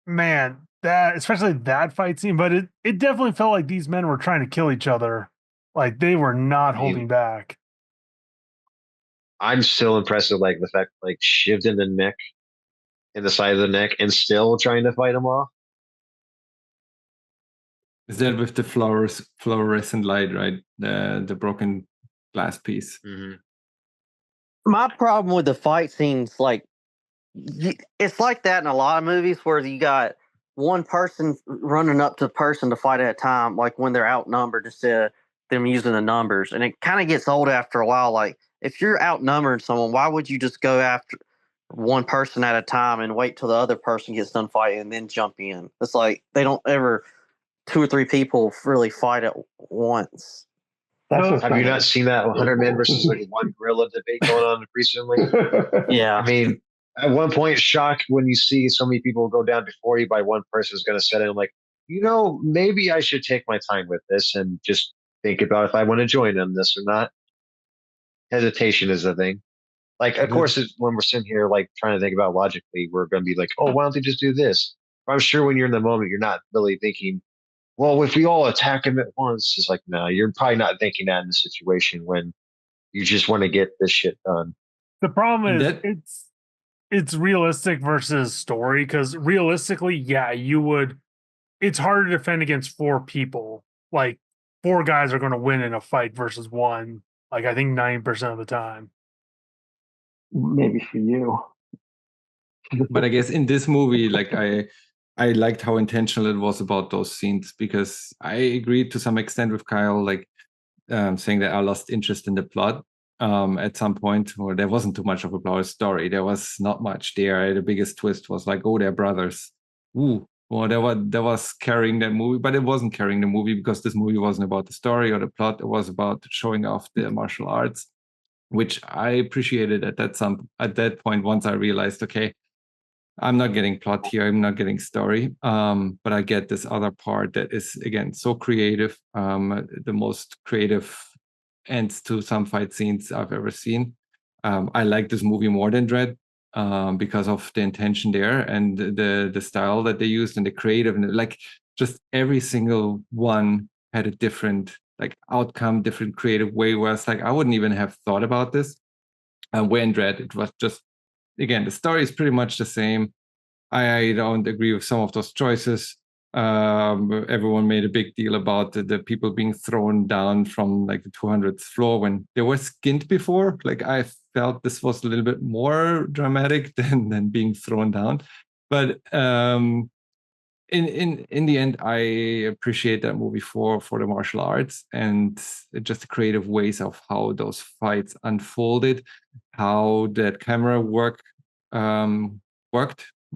man, that especially that fight scene, but it definitely felt like these men were trying to kill each other. Like they were not I mean, holding back. I'm still impressed with like the fact like shivved in the neck, in the side of the neck, and still trying to fight him off. Is that with the fluorescent light, right? The broken glass piece. Mm-hmm. my problem with the fight scenes, like it's like that in a lot of movies where you got one person running up to a person to fight at a time, like when they're outnumbered instead of them using the numbers, and it kind of gets old after a while. Like if you're outnumbering someone, why would you just go after one person at a time and wait till the other person gets done fighting and then jump in? It's like they don't ever 2 or 3 people really fight at once. That's just Have you kinda- not seen that 100 man versus like one gorilla debate going on recently? Yeah, I mean, at one point, shocked when you see so many people go down before you by one person who's going to set in. Like, maybe I should take my time with this and just think about if I want to join them this or not. Hesitation is the thing. Like, of course, when we're sitting here like trying to think about logically, we're going to be like, oh, why don't they just do this? But I'm sure when you're in the moment, you're not really thinking, well, if we all attack them at once, it's like, no, you're probably not thinking that in the situation when you just want to get this shit done. The problem is That- it's realistic versus story because realistically, yeah, you would. It's harder to defend against 4 people. Like 4 guys are going to win in a fight versus one. Like I think 90% of the time. maybe for you. But I guess in this movie, like I liked how intentional it was about those scenes, because I agreed to some extent with Kyle, like saying that I lost interest in the plot at some point, or there wasn't too much of a plot story. There was not much there. The biggest twist was like, oh, they're brothers. Ooh. Well, that was carrying that movie, but it wasn't carrying the movie because this movie wasn't about the story or the plot. It was about showing off the martial arts, which I appreciated at that point. Once I realized, okay, I'm not getting plot here, I'm not getting story, but I get this other part that is, again, so creative, the most creative ends to some fight scenes I've ever seen. I like this movie more than Dredd, because of the intention there and the style that they used and the creative, and like just every single one had a different like outcome, different creative way, where it's like I wouldn't even have thought about this. And where in Dredd, it was just, again, the story is pretty much the same. I don't agree with some of those choices. Everyone made a big deal about the people being thrown down from like the 200th floor when they were skinned before. Like I felt this was a little bit more dramatic than being thrown down. But in the end, I appreciate that movie for the martial arts and just the creative ways of how those fights unfolded, how that camera worked.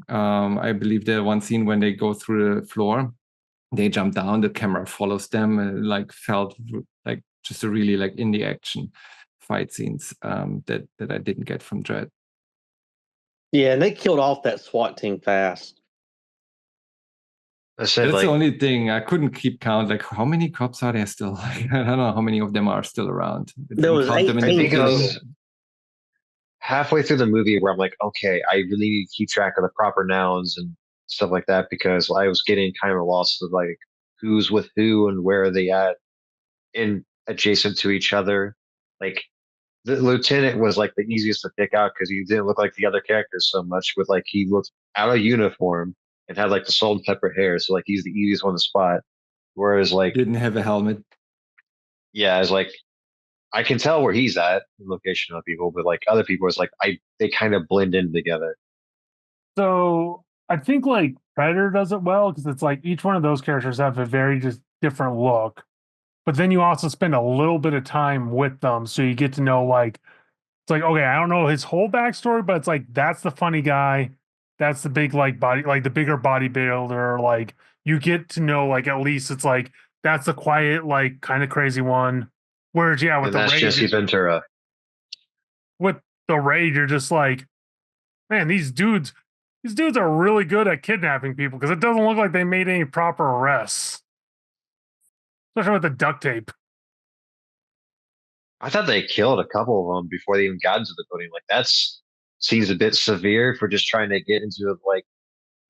I believe the one scene when they go through the floor, they jump down, the camera follows them, and like felt like just a really like indie action fight scenes that I didn't get from Dredd. Yeah, and they killed off that SWAT team fast. I said That's like the only thing I couldn't keep count. Like, how many cops are there still? I don't know how many of them are still around. I There didn't was count them in the 18 think it beginning. was halfway through the movie where I'm like, okay, I really need to keep track of the proper nouns and stuff like that because I was getting kind of lost with like who's with who and where are they at in adjacent to each other. Like the lieutenant was like the easiest to pick out because he didn't look like the other characters so much. With like he looked out of uniform and had like the salt and pepper hair, so like he's the easiest one to spot. Whereas like Didn't have a helmet. yeah, it's like I can tell where he's at in location of people, but like other people, it's like they kind of blend in together. So I think like Predator does it well because it's like each one of those characters have a very just different look. But then you also spend a little bit of time with them, so you get to know like it's like okay, I don't know his whole backstory, but it's like that's the funny guy, that's the big like body, like the bigger bodybuilder. Like you get to know like at least it's like that's the quiet, like kind of crazy one. Whereas yeah, And that's Jesse Ventura. with the raid, you're just like, man, these dudes are really good at kidnapping people because it doesn't look like they made any proper arrests, especially with the duct tape. I thought they killed a couple of them before they even got into the building. Like that's seems a bit severe for just trying to get into like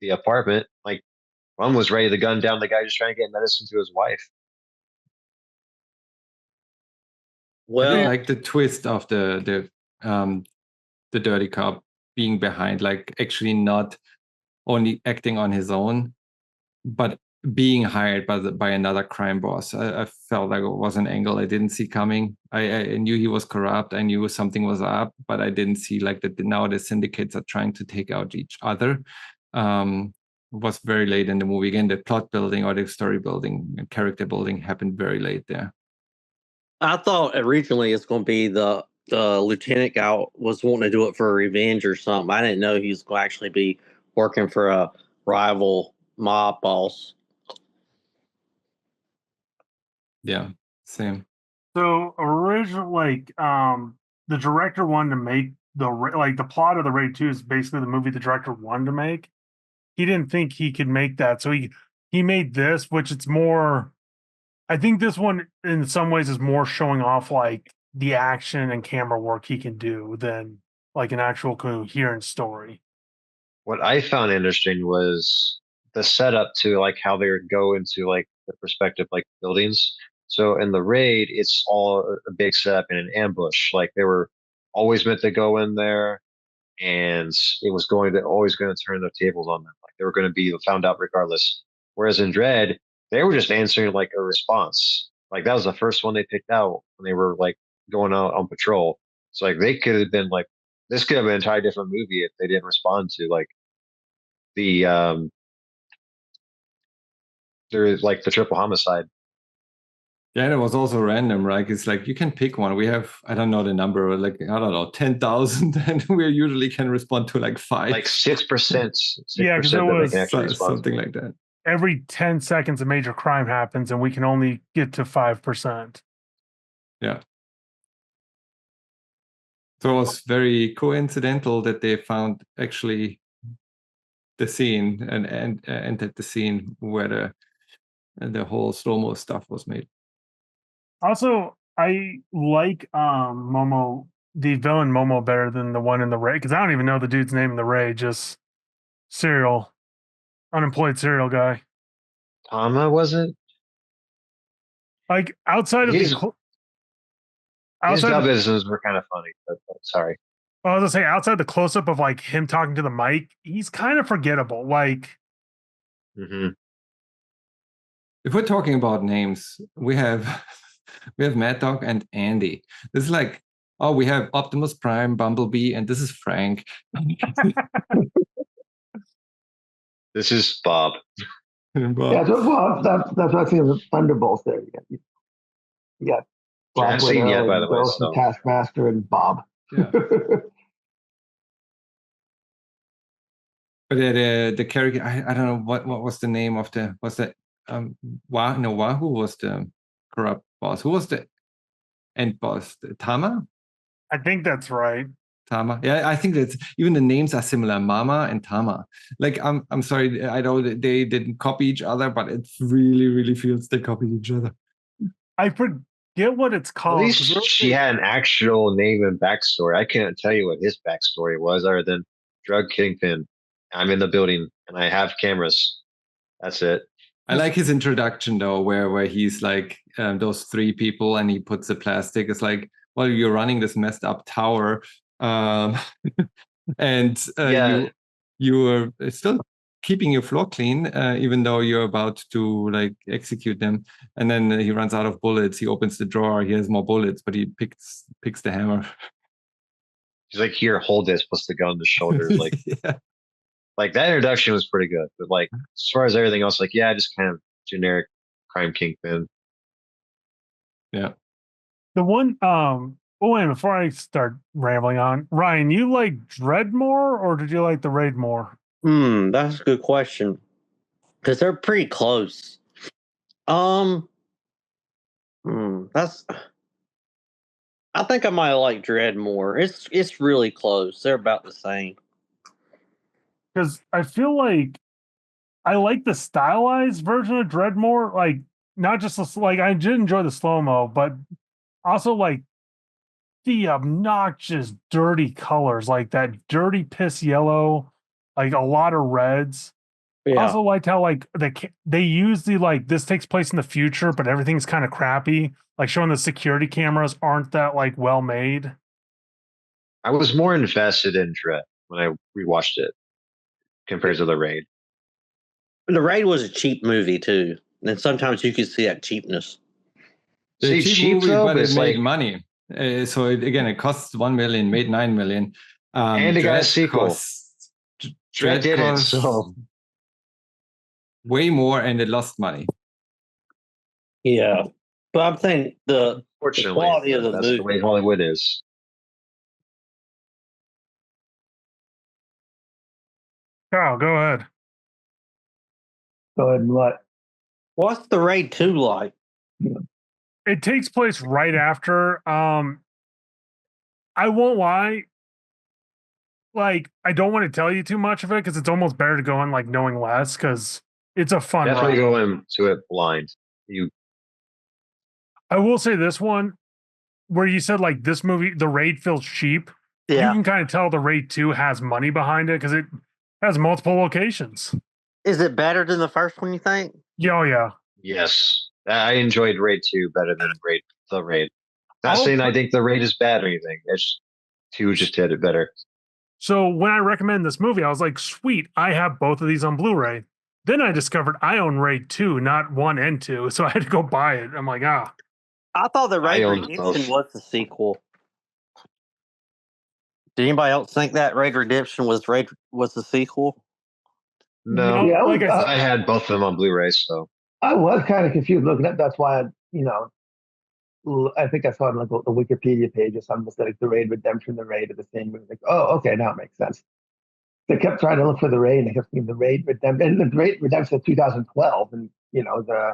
the apartment. Like one was ready to gun down the guy just trying to get medicine to his wife. I did Well, like the twist of the dirty cop being behind, like actually not only acting on his own, but being hired by another crime boss. I felt like it was an angle I didn't see coming. I knew he was corrupt. I knew something was up, but I didn't see like that now the syndicates are trying to take out each other. It was very late in the movie. Again, the plot building or the story building and character building happened very late there. I thought originally it's going to be the lieutenant guy was wanting to do it for revenge or something. I didn't know he was going to actually be working for a rival mob boss. Yeah, same. So original, like, the director wanted to make the plot of the Raid 2 is basically the movie the director wanted to make. He didn't think he could make that, so he made this, which it's more. I think this one, in some ways, is more showing off like the action and camera work he can do than like an actual coherent story. What I found interesting was the setup to like how they would go into like the perspective like buildings. So in the raid, it's all a big setup and an ambush. Like they were always meant to go in there, and it was always going to turn the tables on them. Like they were going to be found out regardless. Whereas in Dread, they were just answering like a response. Like that was the first one they picked out when they were like going out on patrol. So like they could have been like this could have been an entirely different movie if they didn't respond to like the There's like the triple homicide. Yeah, and it was also random, right? It's like you can pick one. We have, I don't know the number, like I don't know, 10,000, and we usually can respond to like 5. Like 6%. Yeah, 'cause it that they was can actually respond something to. like that. Every 10 seconds, a major crime happens, and we can only get to 5%. Yeah. So it was very coincidental that they found actually the scene and entered the scene where the whole slow-mo stuff was made. Also, I like Momo, the villain Momo, better than the one in the Raid, because I don't even know the dude's name in the Raid, just unemployed serial guy. Tama wasn't? Like outside of His the dub outside, isms were kind of funny, but sorry. I was gonna say outside the close up of like him talking to the mic, he's kind of forgettable. Like, Hmm. If we're talking about names, we have Mad Dog and Andy. This is like, oh, we have Optimus Prime, Bumblebee, and this is Frank. This is Bob. Yeah, so, well, that's what I think of the Thunderbolts there. You got I Black haven't seen Widow yet, by and the way. Ghost So and Taskmaster and Bob. Yeah. But the character, I don't know what was the name of Wahoo was the corrupt boss. Who was the end boss? Tama? I think that's right. Tama. Yeah, I think that's even the names are similar, Mama and Tama. Like I'm sorry, I know that they didn't copy each other, but it really, really feels they copied each other. I forget what it's at called. least she had an actual name and backstory. I can't tell you what his backstory was other than drug kingpin. I'm in the building and I have cameras. That's it. I like his introduction though, where he's like those 3 people and he puts the plastic. It's like, well, you're running this messed up tower, and Yeah. you are still keeping your floor clean, even though you're about to like execute them. And then he runs out of bullets. He opens the drawer. He has more bullets, but he picks the hammer. He's like, here, hold this, puts the gun on the shoulder. Like, Yeah. like that introduction was pretty good. But like as far as everything else, like, yeah, just kind of generic crime kingpin. Yeah. The one, wait, before I start rambling on, Ryan, you like Dredd more or did you like the Raid more? That's a good question. Because they're pretty close. That's. I think I might like Dredd more. It's really close. They're about the same. Because I feel like I like the stylized version of Dredd more. Like, not just like I did enjoy the slow mo, but also like the obnoxious, dirty colors, like that dirty piss yellow, like a lot of reds. Yeah. Also liked how like they use the like this takes place in the future, but everything's kind of crappy. Like showing the security cameras aren't that like well made. I was more invested in Dredd when I rewatched it compared to the Raid. The Raid was a cheap movie too, and sometimes you could see that cheapness. It's a cheap movie, though, but it it's made like, money. So it costs 1 million, made 9 million. and it got a sequel. Dredd did it, costs so way more, and it lost money. Yeah, but I'm thinking the fortunately, quality of the that's movie. the way Hollywood is. Kyle, go ahead. Go ahead and what? What's the Raid 2 like? It takes place right after. I won't lie. Like, I don't want to tell you too much of it because it's almost better to go in like knowing less because it's a fun Definitely ride. go into it blind. I will say this one where you said like this movie, the Raid feels cheap. You Yeah, can kind of tell the Raid 2 has money behind it because it has multiple locations. is it better than the first one? You think? Yeah, oh yeah. Yes, I enjoyed Raid 2 better than the Raid. Not I'll saying I put- think the Raid is bad or anything. It's 2 just did it better. So when I recommend this movie, I was like, sweet, I have both of these on Blu-ray. Then I discovered I own Raid 2, not 1 and 2. So I had to go buy it. I'm like, I thought the Raid owned Redemption both. was the sequel. Did anybody else think that Raid Redemption was the sequel? No, like I said, I had both of them on Blu-ray, so I was kind of confused looking at. That's why I think I saw it on like the Wikipedia page or something that said like the Raid Redemption, the Raid of the same movie. Like, oh, okay, now it makes sense. They kept trying to look for the Raid, and they kept seeing the Raid Redemption, and the Raid Redemption of 2012, and the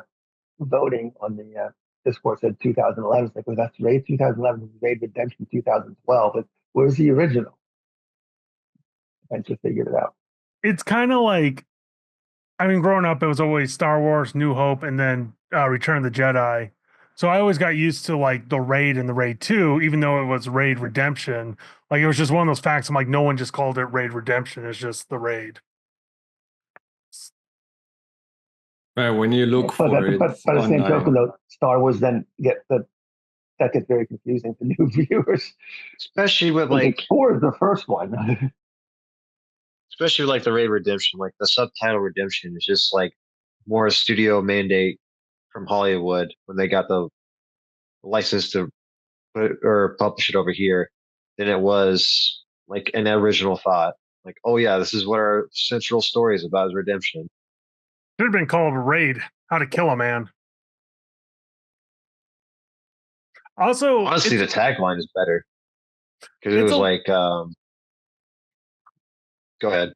voting on the Discord said 2011. It's like, well, that's Raid 2011, this is Raid Redemption 2012. Like, where's the original? I just figured it out. It's kind of like, I mean, growing up, it was always Star Wars, New Hope, and then Return of the Jedi. So I always got used to like the Raid and the Raid 2, even though it was Raid Redemption. Like it was just one of those facts. I'm like, no one just called it Raid Redemption. It's just the Raid. Right, when you look for it But by the same online. token, though, Star Wars then that gets very confusing to new viewers. Especially with like four is the first one. especially like the Raid Redemption, like the subtitle Redemption is just like more a studio mandate from Hollywood when they got the license to put or publish it over here than it was like an original thought. Like, oh yeah, this is what our central story is about is redemption. Should have been called Raid, How to Kill a Man. Also, Honestly, the tagline is better because it It's was a- like, go ahead.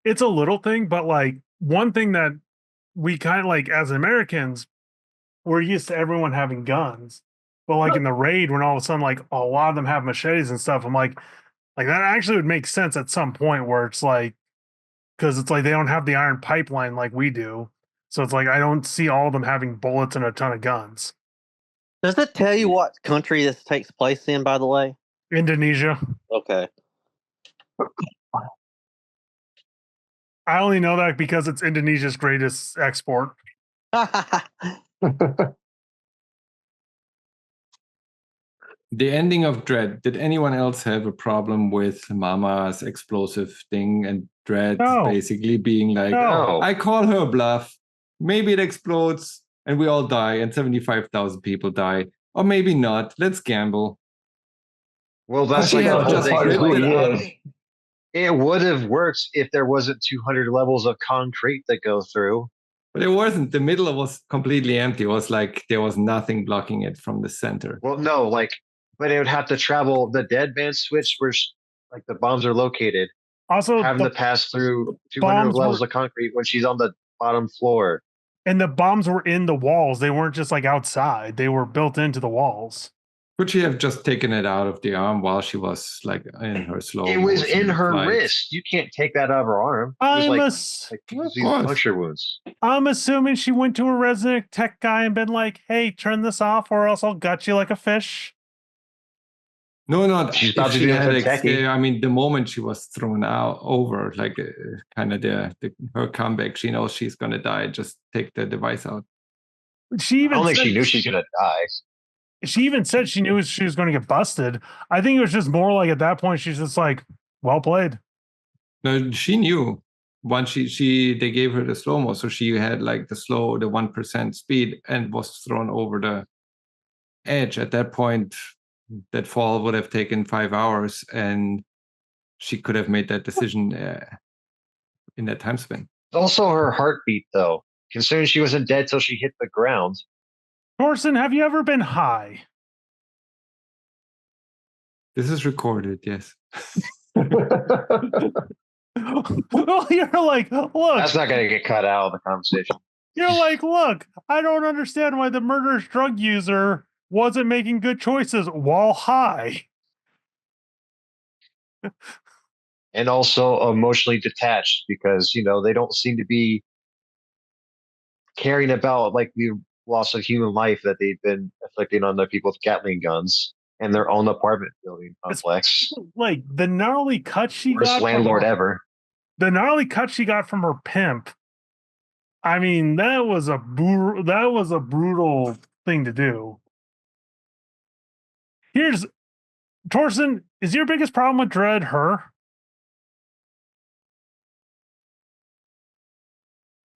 it's a little thing, but like one thing that we kind of like as Americans, we're used to everyone having guns. But like in the Raid, when all of a sudden like a lot of them have machetes and stuff, I'm like that actually would make sense at some point where it's like, because it's like they don't have the iron pipeline like we do. So it's like I don't see all of them having bullets and a ton of guns. Does it tell you what country this takes place in, by the way? Indonesia. Okay. I only know that because it's Indonesia's greatest export. The ending of Dredd. Did anyone else have a problem with Mama's explosive thing and Dredd No. basically being like, No. I call her bluff. Maybe it explodes and we all die and 75,000 people die. Or maybe not. Let's gamble. Well, that's She like had the whole just thing. ripped Like, it up. it would have worked if there wasn't 200 levels of concrete that go through. But it wasn't. The middle was completely empty. It was like there was nothing blocking it from the center. Well, no, like, but it would have to travel the dead man switch where like the bombs are located, Also, having to pass through 200 bombs levels were- of concrete when she's on the bottom floor. and the bombs were in the walls. They weren't just like outside. They were built into the walls. Could she have just taken it out of the arm while she was like in her slow? It was in her flight? wrist. You can't take that out of her arm. It was like Of these course. puncture wounds. I'm assuming she went to a resident tech guy and been like, "Hey, turn this off, or else I'll gut you like a fish." No, not She's if about to she do had some techie. I mean, the moment she was thrown out over, like kind of her comeback, she knows she's gonna die. Just take the device out. She I even don't think said, she knew she's gonna die. she even said she knew she was going to get busted. I think it was just more like at that point she's just like, "Well played." No, she knew. Once they gave her the slow mo, so she had like the 1% speed and was thrown over the edge. At that point, that fall would have taken 5 hours, and she could have made that decision in that time span. Also, her heartbeat, though, considering she wasn't dead till she hit the ground. Thorson, have you ever been high? This is recorded, yes. Well, you're like, look. That's not going to get cut out of the conversation. You're like, look, I don't understand why the murderous drug user wasn't making good choices while high. And also emotionally detached because, they don't seem to be caring about like the loss of human life that they've been inflicting on the people with Gatling guns and their own apartment building complex. Like the gnarly cut she Worst got landlord from her, ever. the gnarly cut she got from her pimp. I mean, that was a brutal thing to do. Here's Torsten, is your biggest problem with Dredd her?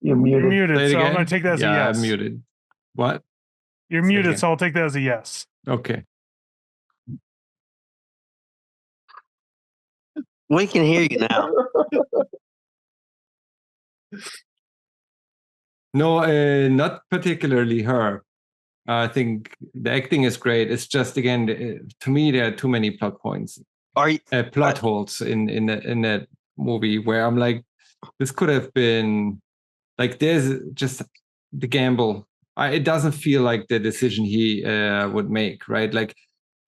You're muted. You're muted, Say it so I'm again? going to take that as a Yeah, yes. I'm muted. What? You're Say it muted, again. so I'll take that as a yes. Okay. We can hear you now. No, not particularly her. I think the acting is great. It's just, again, to me, there are too many plot points, Are you? plot holes in that movie where I'm like, this could have been like, there's just the gamble. It doesn't feel like the decision he would make, right? Like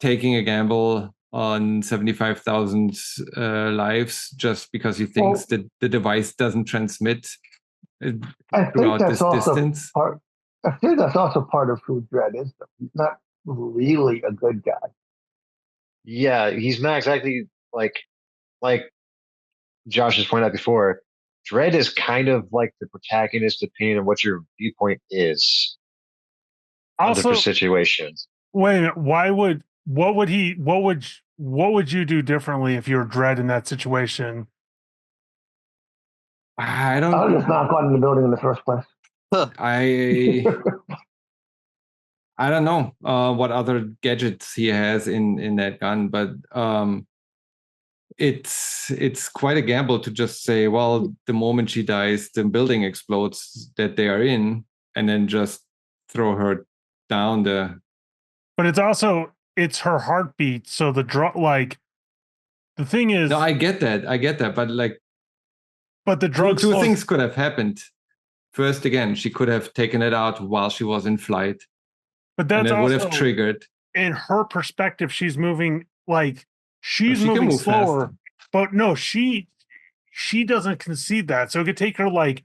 taking a gamble on 75,000 lives just because he thinks that the device doesn't transmit I think throughout that's this also distance. part. I think that's also part of who Dredd is. Though. He's not really a good guy. Yeah, he's not exactly like Josh has pointed out before. Dredd is kind of like the protagonist, depending on what your viewpoint is on Also, different situations. wait a minute. What would you do differently if you were Dredd in that situation? I I would don't. just not gone in the building in the first place. I don't know what other gadgets he has in that gun, but it's quite a gamble to just say, well, the moment she dies, the building explodes that they are in, and then just throw her down the. But it's her heartbeat. So the drug, like, the thing is, No, I get that, but like, but the drug two things could have happened. First, again, she could have taken it out while she was in flight, but and that's it would also have triggered. in her perspective. She's moving like she's She can moving move slower, fast. but no, she doesn't concede that. So it could take her like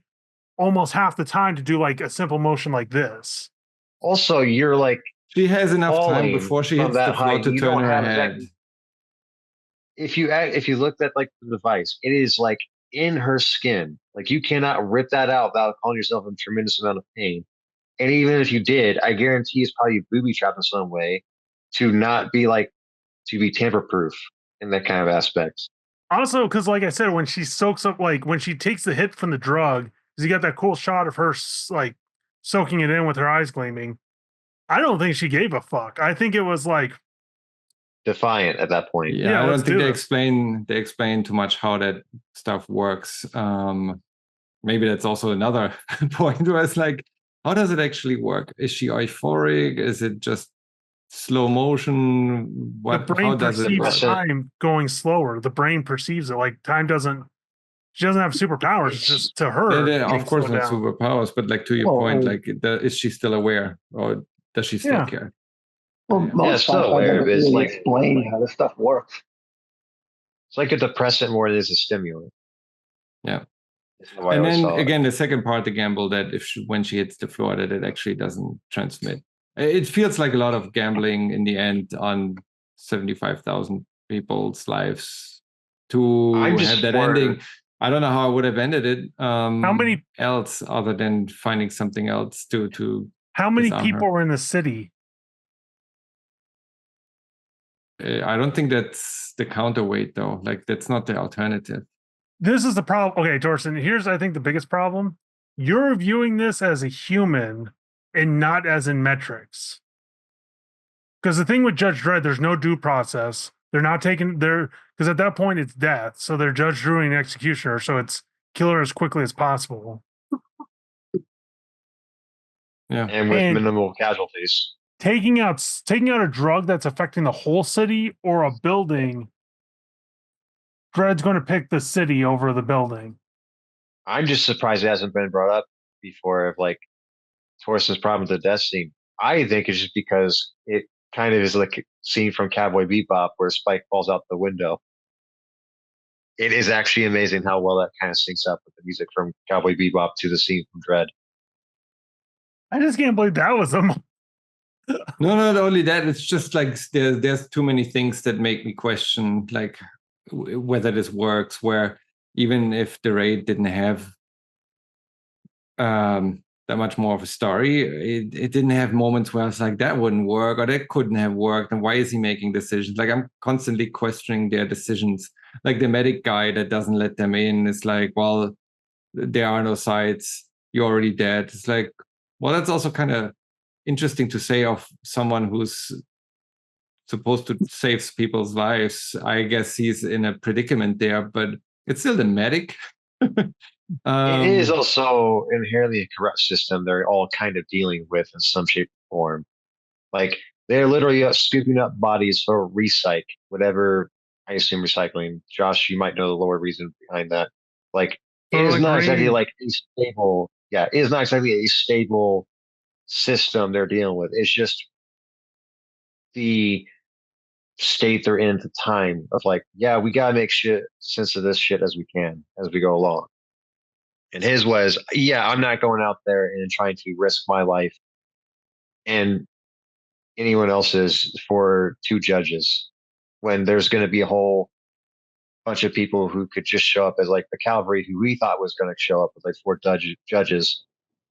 almost half the time to do like a simple motion like this. Also, you're like She has enough time falling before she from hits that the floor height. to You turn don't her have head. if you looked at like the device, it is like in her skin. Like you cannot rip that out without calling yourself in a tremendous amount of pain. And even if you did, I guarantee it's probably booby trapped in some way to not be like to be tamper proof in that kind of aspect. Also, because like I said, when she soaks up, like when she takes the hit from the drug, because you got that cool shot of her like soaking it in with her eyes gleaming. I don't think she gave a fuck. I think it was like Defiant at that point. Yeah, Yeah, I let's don't think do they this. explain too much how that stuff works. Maybe that's also another point where it's like, how does it actually work? Is she euphoric? Is it just slow motion? The How brain does it perceives work? time going slower. The brain perceives it like time doesn't. She doesn't have superpowers. It's just to her. Of things course, slow not down. superpowers, but like to your Well, point, like is she still aware, or does she still Yeah. care? Well, Yeah. most still sci-fi aware of doesn't it. It's really like explain how this stuff works. it's like a depressant more than it is a stimulant. Yeah. Is how I And always then saw it. again, the second part, the gamble that when she hits the floor, that it actually doesn't transmit. It feels like a lot of gambling in the end on 75,000 people's lives to I'm just have that more- ending. I don't know how I would have ended it. How many else other than finding something else to How many disarm people her? were in the city? I don't think that's the counterweight though. Like that's not the alternative. This is the problem. Okay, Torsten, here's I think the biggest problem. You're viewing this as a human and not as in metrics. Because the thing with Judge Dredd, there's no due process. They're not taking their because at that point it's death. So they're judge, jury, and executioner. So it's kill her as quickly as possible. Yeah. and with And minimal casualties. taking out a drug that's affecting the whole city or a building, Dredd's going to pick the city over the building. I'm just surprised it hasn't been brought up before of like Torsten's problem with the death scene. I think it's just because it kind of is like a scene from Cowboy Bebop where Spike falls out the window. It is actually amazing how well that kind of syncs up with the music from Cowboy Bebop to the scene from Dredd. I just can't believe that was them. No, not only that. It's just like there's too many things that make me question like whether this works. Where even if the raid didn't have that much more of a story, it didn't have moments where I was like, that wouldn't work or that couldn't have worked. And why is he making decisions? Like I'm constantly questioning their decisions. Like the medic guy that doesn't let them in is like, well, there are no sites. You're already dead. It's like, well, that's also kind of interesting to say of someone who's supposed to save people's lives. I guess he's in a predicament there, but it's still the medic. It is also inherently a corrupt system they're all kind of dealing with in some shape or form. Like they're literally scooping up bodies for recycle, whatever I assume recycling. Josh, you might know the lower reason behind that. Like it For is like not exactly green. like a stable, yeah, it is not exactly a stable system they're dealing with. It's just the state they're in at the time of like, yeah, we gotta make shit sense of this shit as we can as we go along. And his was, yeah, I'm not going out there and trying to risk my life and anyone else's for two judges when there's going to be a whole bunch of people who could just show up as like the cavalry who we thought was going to show up with like four judges,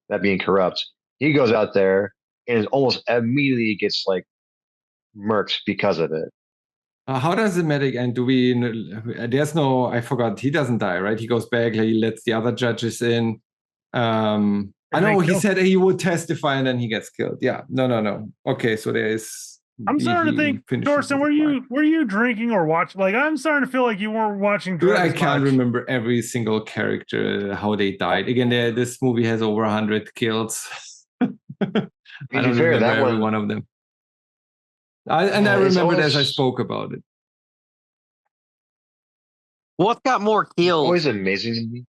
that being corrupt. He goes out there and almost immediately gets like murked because of it. How does the medic end? Do we? There's no. I forgot. He doesn't die, right? He goes back. He lets the other judges in. I And know they he kill- said he would testify, and then he gets killed. Yeah. No. Okay, so there is. I'm starting to think, finishes Dorson, with were you drinking or watching? Like, I'm starting to feel like you weren't watching Dude, Dredd I as can't much. remember every single character how they died. Again, this movie has over 100 kills. I don't fair, remember that every one- one of them. Yeah, I it's remembered as I always- spoke about it. What's got more kills? Always amazing to me.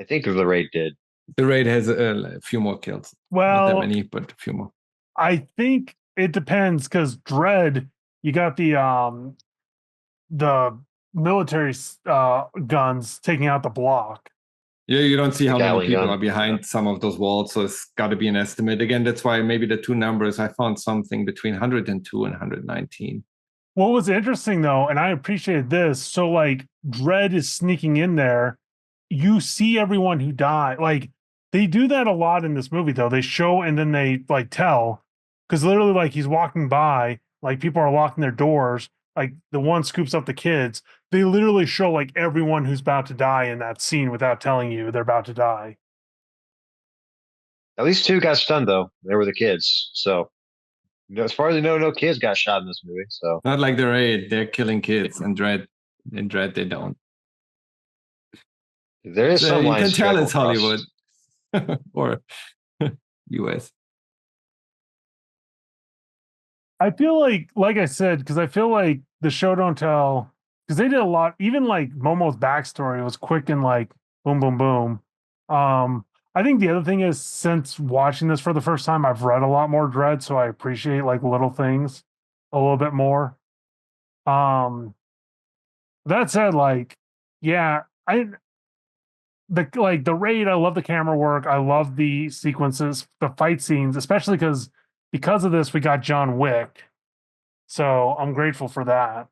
I think the raid did. The raid has a few more kills. Not that Well, many, but a few more. I think it depends because Dredd, you got the military guns taking out the block. Yeah, you don't see The how many Gatling people gun, are behind some of those walls, so it's got to be an estimate. Again, that's why maybe the two numbers, I found something between 102 and 119. What was interesting though, and I appreciated this, so like Dredd is sneaking in there. You see everyone who died. Like they do that a lot in this movie though. They show and then they like tell. Because literally, like he's walking by, like people are locking their doors. Like the one scoops up the kids. They literally show like everyone who's about to die in that scene without telling you they're about to die. At least two got stunned though. They were the kids. So as far as I know, no kids got shot in this movie. So Not like the raid, they're killing kids, and in Dredd they don't. there is So some you lines can tell to it's go across. Hollywood or US. I feel like I said, because I feel like the show don't tell, because they did a lot. Even like Momo's backstory was quick and like boom, boom, boom. I think the other thing is since watching this for the first time, I've read a lot more Dredd, so I appreciate like little things a little bit more. That said, like, yeah, the raid, I love the camera work, I love the sequences, the fight scenes, especially because of this, we got John Wick. So I'm grateful for that.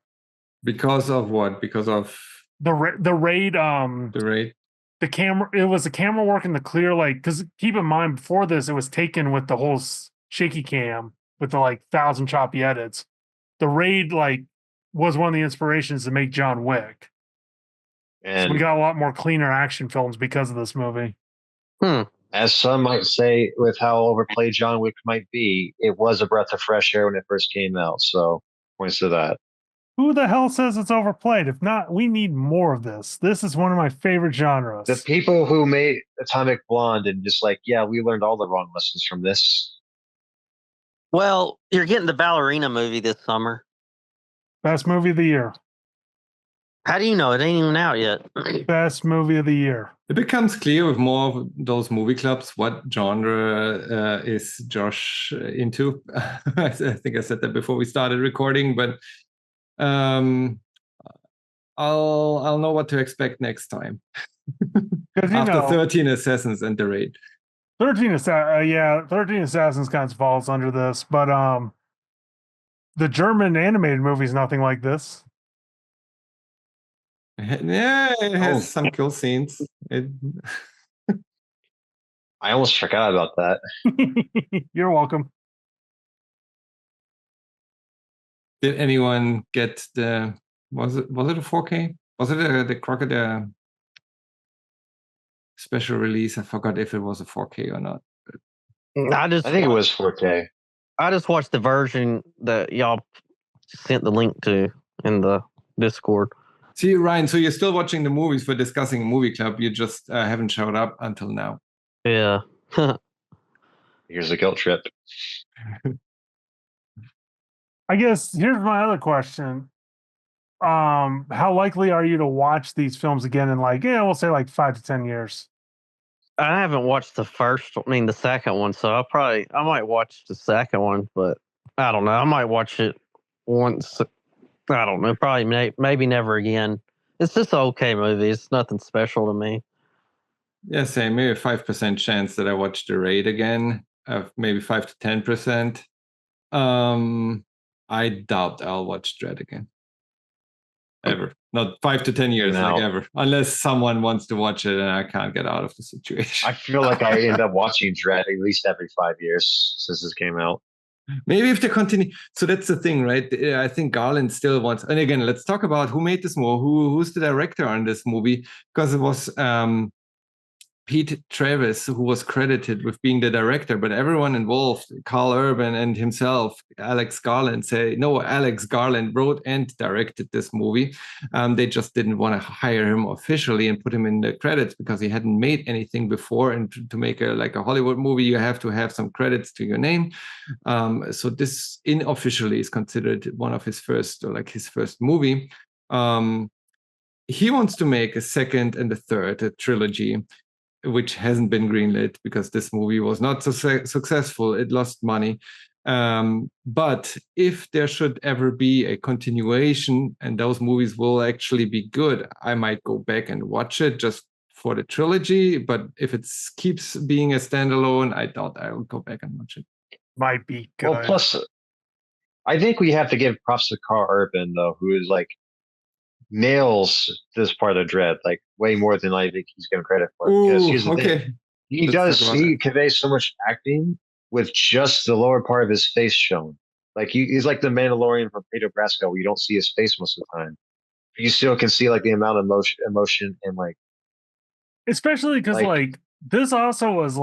Because of what? Because of The raid, the raid? the camera, it was the camera work in the clear, like, because keep in mind, before this, it was taken with the whole shaky cam with the like 1,000 choppy edits. The raid, like, was one of the inspirations to make John Wick. So we And got a lot more cleaner action films because of this movie. as some might say, with how overplayed John Wick might be, it was a breath of fresh air when it first came out. So points to that. Who the hell says it's overplayed? If not, we need more of this. This is one of my favorite genres. The people who made Atomic Blonde and just like, yeah, we learned all the wrong lessons from this. Well, you're getting the ballerina movie this summer. Best movie of the year. How do you know it ain't even out yet? Best movie of the year. It becomes clear with more of those movie clubs what genre is Josh into. I think I said that before we started recording, but I'll know what to expect next time. After 13 Assassins and the raid. 13 Assassins kind of falls under this, but the German animated movie is nothing like this. Yeah, it has some cool scenes. I almost forgot about that. You're welcome. Did anyone get was it a 4K? Was it the Crocodile special release? I forgot if it was a 4K or not. I think it was 4K. I just watched the version that y'all sent the link to in the Discord. See, Ryan, so you're still watching the movies for discussing movie club. You just haven't showed up until now. Yeah. Here's a guilt trip. I guess here's my other question. How likely are you to watch these films again in we'll say 5 to 10 years? I haven't watched the second one, so I might watch the second one, but I don't know. I might watch it once. I don't know. Probably maybe never again. It's just an okay movie. It's nothing special to me. Yeah, same. Maybe a 5% chance that I watch The Raid again. Maybe 5 to 10%. I doubt I'll watch Dredd again. Ever. Not 5 to 10 years, No. like ever. Unless someone wants to watch it and I can't get out of the situation. I feel like I end up watching Dredd at least every 5 years since this came out. Maybe if they continue. So that's the thing, right? I think Garland still wants. And again, let's talk about who made this movie. Who's the director on this movie? Because it was Pete Travis, who was credited with being the director, but everyone involved, Carl Urban and himself, Alex Garland, say, no, Alex Garland wrote and directed this movie. They just didn't want to hire him officially and put him in the credits because he hadn't made anything before. And to make a Hollywood movie, you have to have some credits to your name. So this unofficially is considered one of his first movie. He wants to make a second and a third, a trilogy, which hasn't been greenlit because this movie was not so successful. It lost money. But if there should ever be a continuation and those movies will actually be good, I might go back and watch it just for the trilogy. But if it keeps being a standalone, I doubt I will go back and watch it. Might be good. Well, plus, I think we have to give props to Carl Urban, though, who is nails this part of Dredd way more than I think he's given credit for. Ooh, okay. He conveys so much acting with just the lower part of his face shown. He's like the Mandalorian from Pedro Brasco, where you don't see his face most of the time. You still can see the amount of emotion and especially because this also was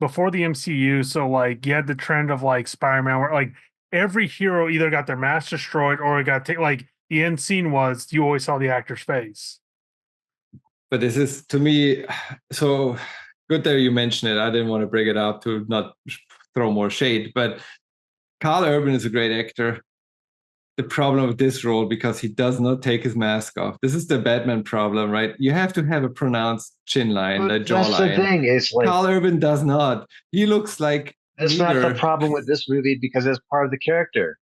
before the MCU, so you had the trend of Spider-Man where every hero either got their mask destroyed or it got the end scene was you always saw the actor's face. But this is, to me, so good that you mentioned it. I didn't want to bring it up to not throw more shade, but Carl Urban is a great actor. The problem with this role, because he does not take his mask off. This is the Batman problem, right? You have to have a pronounced chin line, the jawline. That's the thing. It's Carl Urban does not. He looks like that's not the problem with this movie because it's part of the character.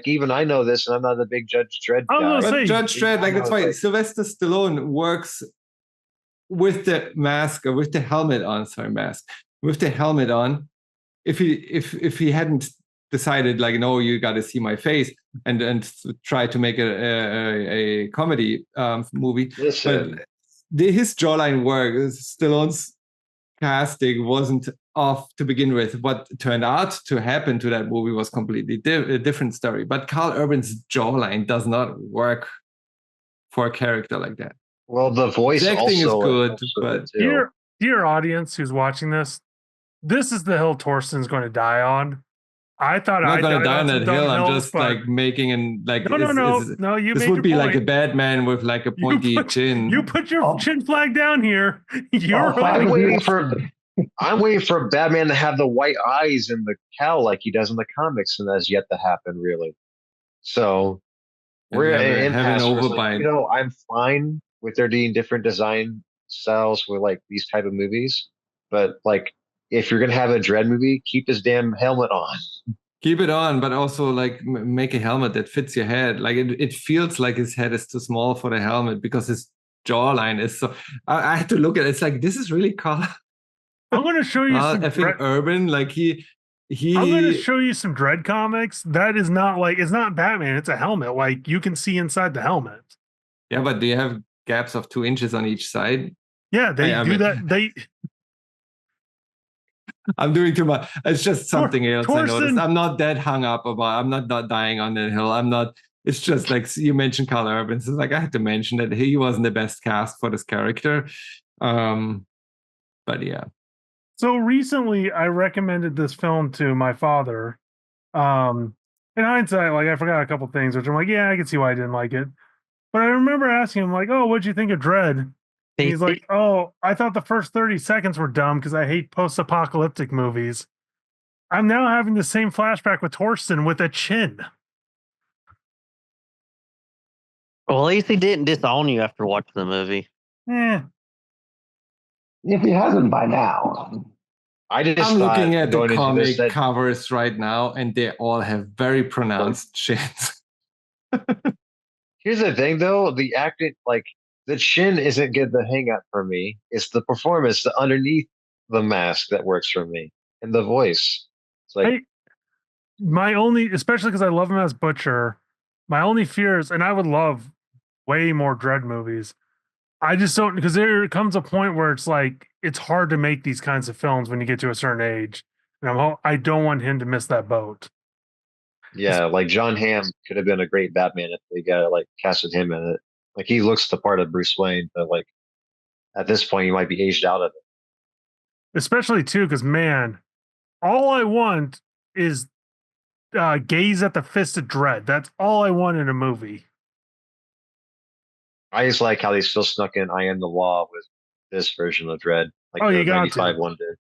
Even I know this, and I'm not a big Judge Dredd guy. But Judge Dredd, that's why Sylvester Stallone works with the mask or with the helmet on. With the helmet on. If he hadn't decided no, you got to see my face and try to make a comedy movie. Listen. But his jawline work, Stallone's casting wasn't off to begin with. What turned out to happen to that movie was completely a different story. But Carl Urban's jawline does not work for a character like that. Well, the voice His acting also is good, but dear audience who's watching this is the hill Torsten's going to die on. I thought I'm not going to die on that hill. I'm just making no. You this would be like a bad man with a pointy chin. You put your chin flag down here. I'm waiting for Batman to have the white eyes and the cowl like he does in the comics, and that's yet to happen, really. So we're in having overbite. I'm fine with there being different design styles with these type of movies, but if you're gonna have a Dredd movie, keep his damn helmet on. Keep it on, but also make a helmet that fits your head. It feels like his head is too small for the helmet because his jawline is so. I had to look at it. It's this is really Carl. I'm going to show you some. I think Urban, he. I'm going to show you some Dredd comics. That is not it's not Batman. It's a helmet. You can see inside the helmet. Yeah, but do you have gaps of 2 inches on each side? Yeah, they do that. I'm doing too much. It's just something else I noticed. I'm not that hung up about. I'm not dying on that hill. I'm not. It's just you mentioned Carl Urban. So I had to mention that he wasn't the best cast for this character. But yeah. So recently, I recommended this film to my father. In hindsight, I forgot a couple things, which I'm yeah, I can see why I didn't like it. But I remember asking him, like, oh, what'd you think of Dredd? And he's like, oh, I thought the first 30 seconds were dumb because I hate post-apocalyptic movies. I'm now having the same flashback with Torsten with a chin. Well, at least he didn't disown you after watching the movie. If he hasn't by now. I just I'm looking at the going into this comic that covers right now, and they all have very pronounced chins. here's the thing though, the acting, like the chin isn't good the hang up for me. It's the performance, the underneath the mask that works for me, and the voice. It's like My only, especially because I love him as Butcher, my only fear is, and I would love way more Dredd movies. I just don't, because there comes a point where it's like it's hard to make these kinds of films when you get to a certain age, and I don't want him to miss that boat. yeah, like John Hamm could have been a great Batman if they got like casted him in it. Like he looks the part of Bruce Wayne, but like at this point he might be aged out of it. Especially too, because man, all I want is gaze at the fist of Dread. That's all I want in a movie. I just like how they still snuck in I Am the Law with this version of Dredd, like Oh, the you got 95 to. one did.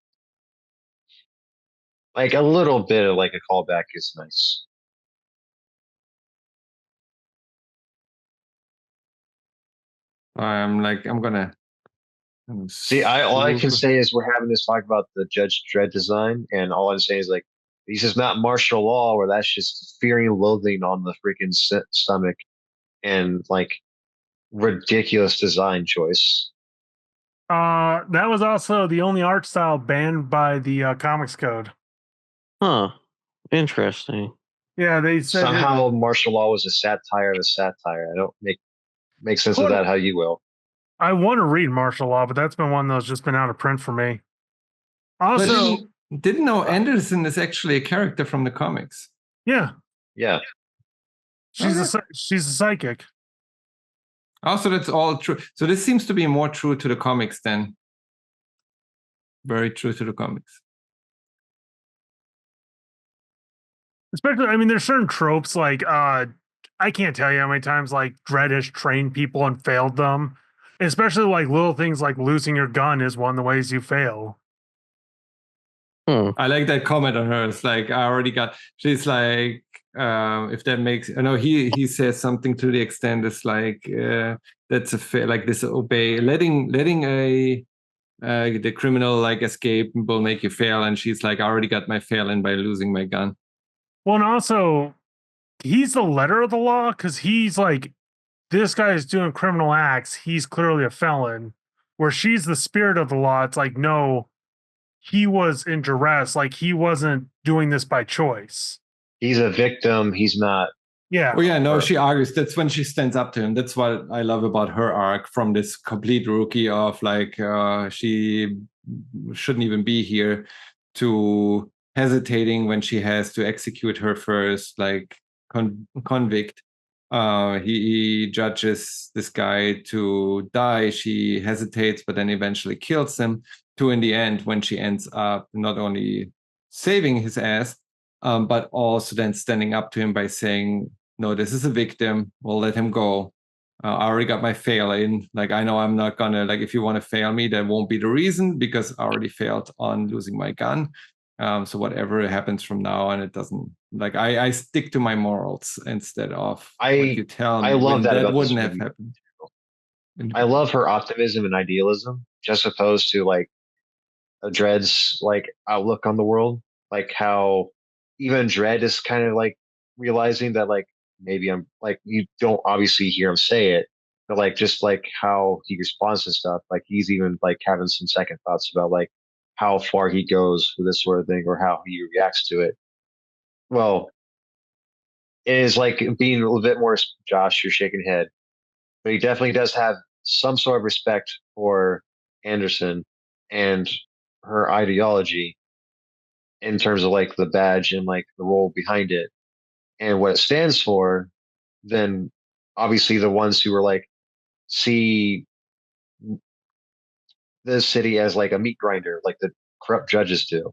Like a little bit of like a callback is nice. I'm gonna See, all I can say is we're having this talk about the Judge Dredd design, and all I'm saying is like this is not martial law, where that's just fearing and loathing on the freaking stomach, and like ridiculous design choice. That was also the only art style banned by the Comics Code. Huh. Interesting. Yeah, they said Somehow martial law was a satire of a satire. I don't make sense of that how you will. I want to read martial law, but that's been one that's just been out of print for me. Also, didn't know Anderson is actually a character from the comics. Yeah. She's a psychic. Also, that's all true. So this seems to be more true to the comics then. Very true to the comics. Especially, I mean, there's certain tropes like I can't tell you how many times like Dredd has trained people and failed them. Especially like little things like losing your gun is one of the ways you fail. I like that comment on her. It's like I already got. She's like, if that makes. I know he says something to the extent it's like that's a fair, like this obey letting a the criminal like escape will make you fail, and she's like, I already got my fail in by losing my gun. Well, and also he's the letter of the law because he's like, this guy is doing criminal acts. He's clearly a felon. Where she's the spirit of the law. It's like, no, he was in duress. Like he wasn't doing this by choice. He's a victim. He's not. Yeah. Oh yeah, no, she argues. That's when she stands up to him. That's what I love about her arc from this complete rookie of like she shouldn't even be here to hesitating when she has to execute her first like convict. He judges this guy to die. She hesitates, but then eventually kills him. To in the end, when she ends up not only saving his ass, but also then standing up to him by saying, no, this is a victim. We'll let him go. I already got my fail in. Like, I know I'm not gonna, like, if you want to fail me, that won't be the reason because I already failed on losing my gun. So whatever happens from now on, it doesn't, like, I stick to my morals instead of what you tell me. I love that about wouldn't have happened. I love her optimism and idealism, just opposed to like a Dredd's like outlook on the world. Like how even Dredd is kind of like realizing that like maybe I'm like you don't obviously hear him say it, but like just like how he responds to stuff. Like he's even like having some second thoughts about like how far he goes with this sort of thing or how he reacts to it. Well, it is like being a little bit more. Josh, you're shaking head, but he definitely does have some sort of respect for Anderson and her ideology in terms of like the badge and like the role behind it and what it stands for, then obviously the ones who are like see this city as like a meat grinder, like the corrupt judges do.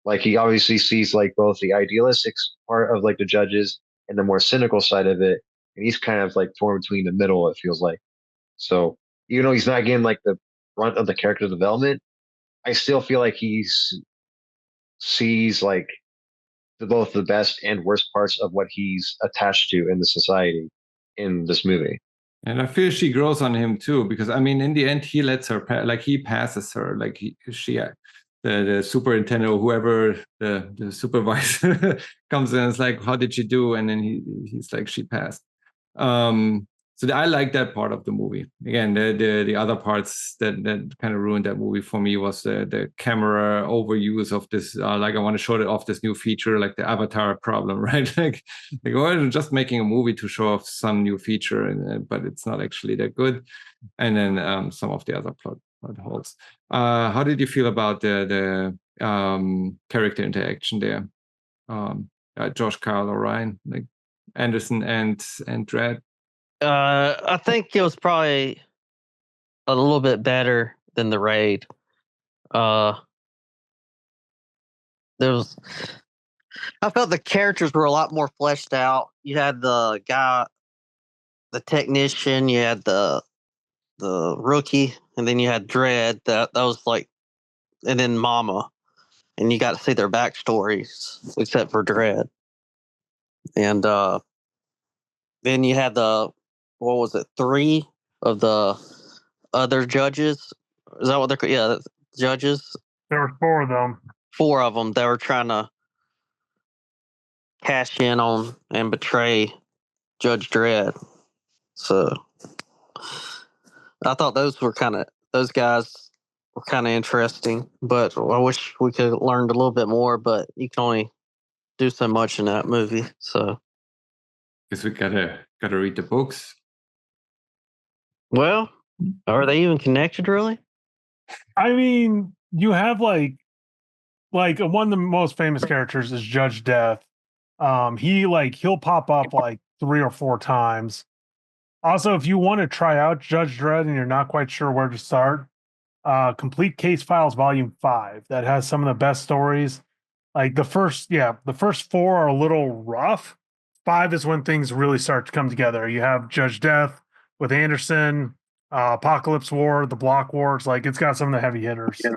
Like he obviously sees like both the idealistic part of like the judges and the more cynical side of it, and he's kind of like torn between the middle. It feels like so. Even though he's not getting like the brunt of the character development, I still feel like he's sees like both the best and worst parts of what he's attached to in the society in this movie. And I feel she grows on him too, because I mean, in the end, he lets her like he passes her, like the superintendent or whoever the supervisor comes in and is like, "How did you do?" And then he's like, "She passed." So I like that part of the movie. Again, the other parts that kind of ruined that movie for me was the camera overuse of this. Like I want to show it off this new feature, like the Avatar problem, right? like we're just making a movie to show off some new feature, but it's not actually that good. And then some of the other plot holes. How did you feel about the character interaction there? Josh, Carl, or Ryan, like Anderson and Dredd. I think it was probably a little bit better than the raid. There was, I felt the characters were a lot more fleshed out. You had the guy, the technician, you had the rookie, and then you had Dredd. That was like, and then Mama, and you got to see their backstories, except for Dredd. And then you had what was it, 3 of the other judges? Is that what they're called? Yeah, judges. There were 4 of them. 4 of them that were trying to cash in on and betray Judge Dredd. So I thought those guys were kind of interesting, but I wish we could have learned a little bit more, but you can only do so much in that movie. So guess we gotta read the books. well, are they even connected really? I mean, you have like one of the most famous characters is Judge Death. He'll pop up like 3 or 4 times. Also, if you want to try out Judge Dredd and you're not quite sure where to start, Complete Case Files Volume 5 that has some of the best stories. Like the first 4 are a little rough. 5 is when things really start to come together. You have Judge Death with Anderson, Apocalypse War, the Block Wars. Like it's got some of the heavy hitters. Yeah.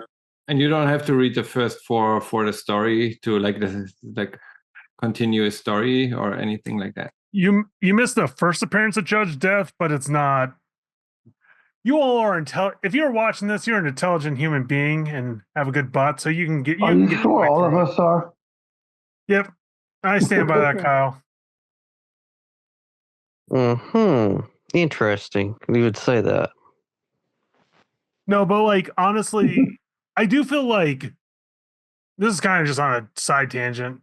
And you don't have to read the first 4 for the story to like continuous story or anything like that. You missed the first appearance of Judge Death, but it's not. You all are if you're watching this, you're an intelligent human being and have a good butt, so you can get. Are you sure all of us are? Yep, I stand by that, Kyle. Interesting. You would say that. No, but like honestly, I do feel like this is kind of just on a side tangent.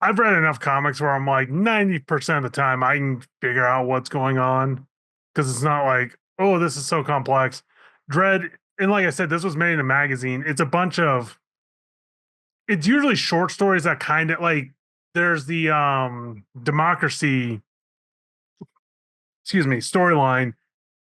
I've read enough comics where I'm like 90% of the time I can figure out what's going on because it's not like, oh, this is so complex. Dredd, and like I said, this was made in a magazine. It's usually short stories that kind of like there's the democracy storyline,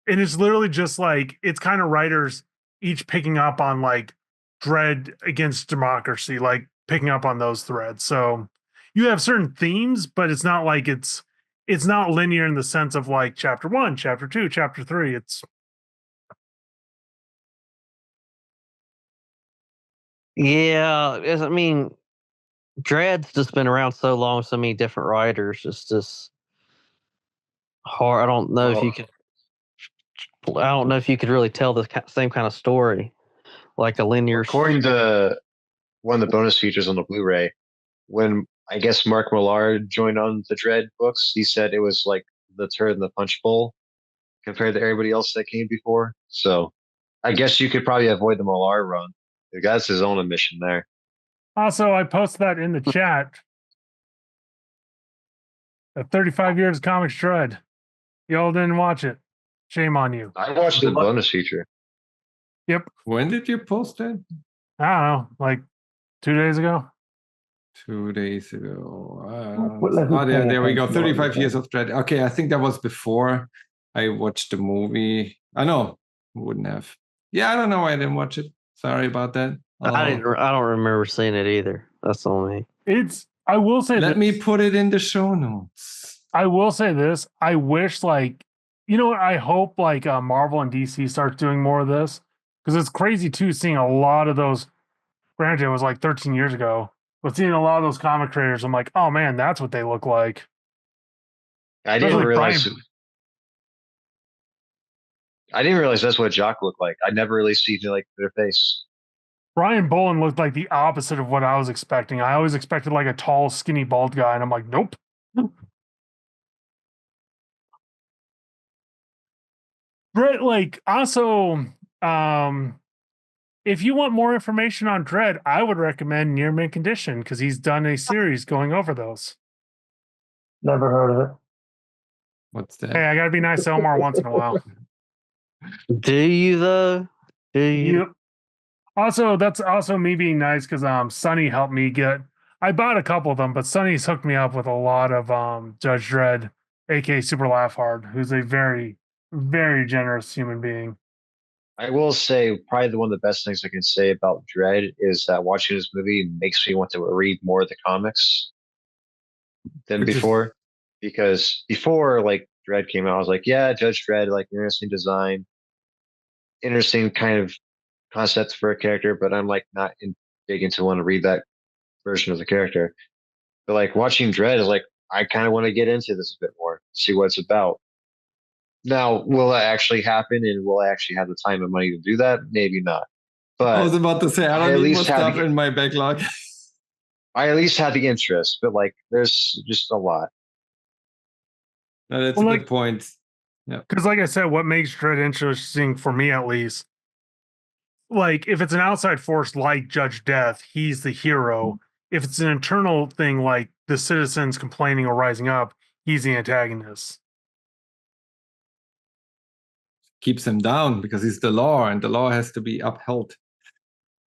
and it's literally just like it's kind of writers each picking up on like Dredd against democracy, like picking up on those threads. So you have certain themes, but it's not like it's not linear in the sense of like chapter 1, chapter 2, chapter 3. I mean, Dredd's just been around so long, so many different writers. It's just hard. I don't know if you could really tell the same kind of story like a linear. According to one of the bonus features on the Blu-ray, when I guess Mark Millar joined on the Dredd books, he said it was like the turd in the punch bowl compared to everybody else that came before. So I guess you could probably avoid the Millar run. That's his own admission there. Also, I posted that in the chat. 35 years of comics Dredd. Y'all didn't watch it. Shame on you. I watched the bonus feature. Yep. When did you post it? I don't know, like 2 days ago. 2 days ago. There we go. 35 years of Dredd. Okay, I think that was before I watched the movie. I know, wouldn't have. Yeah, I don't know why I didn't watch it. Sorry about that. I don't remember seeing it either. That's on me. I will say Let me put it in the show notes. I will say this. I wish, like, you know what? I hope, like, Marvel and DC starts doing more of this because it's crazy, too, seeing a lot of those. Granted, it was like 13 years ago, but seeing a lot of those comic creators, I'm like, oh man, that's what they look like. I didn't Especially realize. Brian. I didn't realize that's what Jock looked like. I never really seen like their face. Brian Bolland looked like the opposite of what I was expecting. I always expected like a tall, skinny, bald guy, and I'm like, nope. Dredd, like, also, if you want more information on Dredd, I would recommend Near Mint Condition because he's done a series going over those. Never heard of it. What's Hey, that? I gotta be nice to Omar once in a while. Do you though? Do you? Yep. Also, that's also me being nice because Sonny helped me get. I bought a couple of them, but Sonny's hooked me up with a lot of Judge Dredd, aka Super Laugh Hard, who's a very, very generous human being. I will say probably one of the best things I can say about Dredd is that watching this movie makes me want to read more of the comics than Which is- before. Because before like Dredd came out, I was like, yeah, Judge Dredd, like interesting design, interesting kind of concept for a character, but I'm like not big into want to read that version of the character. But like watching Dredd is like I kind of want to get into this a bit more, see what it's about. Now, will that actually happen, and will I actually have the time and money to do that? Maybe not. I was But about to say I I don't at need more least have stuff the, in my backlog. I at least have the interest. But like, there's just a lot. No, that's Well, a like, good point. because like I said, what makes Dredd interesting for me at least, like if it's an outside force like Judge Death, he's the hero. If it's an internal thing like the citizens complaining or rising up, he's the antagonist. Keeps him down because he's the law, and the law has to be upheld.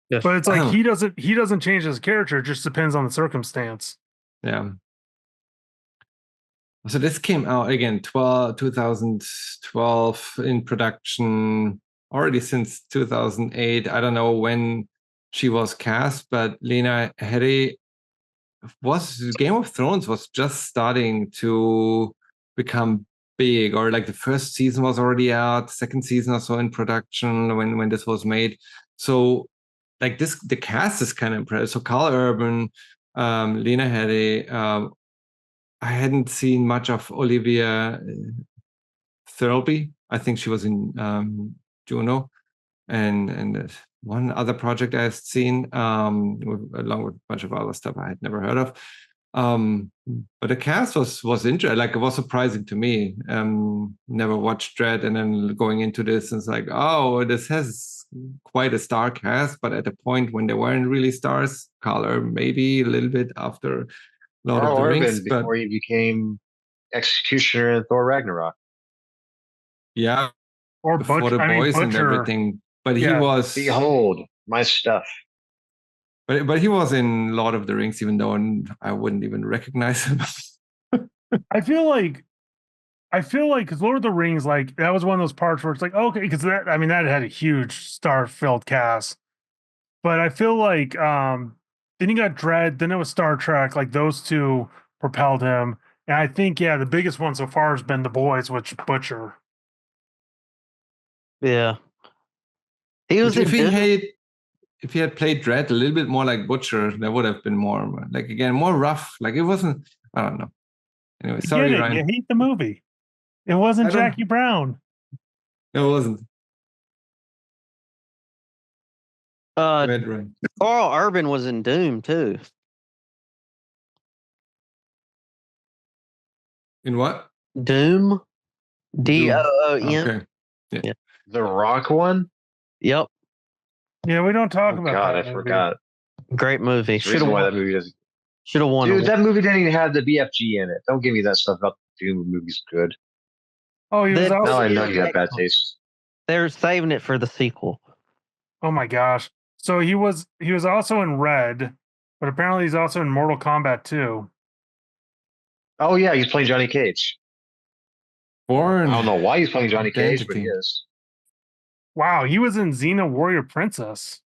But it's like he doesn't change his character, it just depends on the circumstance. Yeah. So this came out again 2012 in production already since 2008. I don't know when she was cast, but Lena Headey was Game of Thrones was just starting to become big, or like the first season was already out, second season or so in production when this was made. So like this, the cast is kind of impressive. So Carl Urban, Lena Headey. I hadn't seen much of Olivia Thirlby. I think she was in Juno, and one other project I've seen, along with a bunch of other stuff I had never heard of. But the cast was interesting. Like it was surprising to me. Never watched Dredd, and then going into this, and it's like, oh, this has quite a star cast. But at the point when they weren't really stars, color maybe a little bit after Lord Carl of the Urban Rings, but before he became Executioner in Thor Ragnarok. yeah, Or before the boys and Butcher. everything. But he Yeah. was Behold my stuff. but he was in Lord of the Rings, even though I wouldn't even recognize him. I feel like because Lord of the Rings, like that was one of those parts where it's like, okay, because that had a huge star-filled cast. But I feel like then you got Dredd, then it was Star Trek, like those two propelled him. And I think, yeah, the biggest one so far has been The Boys, which Butcher. Yeah. He was Which in Doom. if he had played Dredd a little bit more like Butcher, there would have been more like again more rough. Like it wasn't. I don't know. Anyway, You sorry, get it. Ryan. You hate the movie. It wasn't I don't- Jackie Brown. It wasn't. Uh, Go ahead, Ryan. Carl Urban was in Doom too. In what? Doom. DOOM. Okay. Yeah. The Rock one? Yep. Yeah, we don't talk Oh about God, that I movie. forgot. Great movie. There's a reason why that movie doesn't. Should have won. Dude, that movie didn't even have the BFG in it. Don't give me that stuff about the Doom movie's good. Oh, he was That- also. Now I know you have bad taste. They're saving it for the sequel. Oh my gosh. So he was also in Red, but apparently he's also in Mortal Kombat 2. Oh yeah, he's playing Johnny Cage. Born. I don't know why he's playing Johnny Cage, but he Identity. is. Wow, he was in Xena Warrior Princess.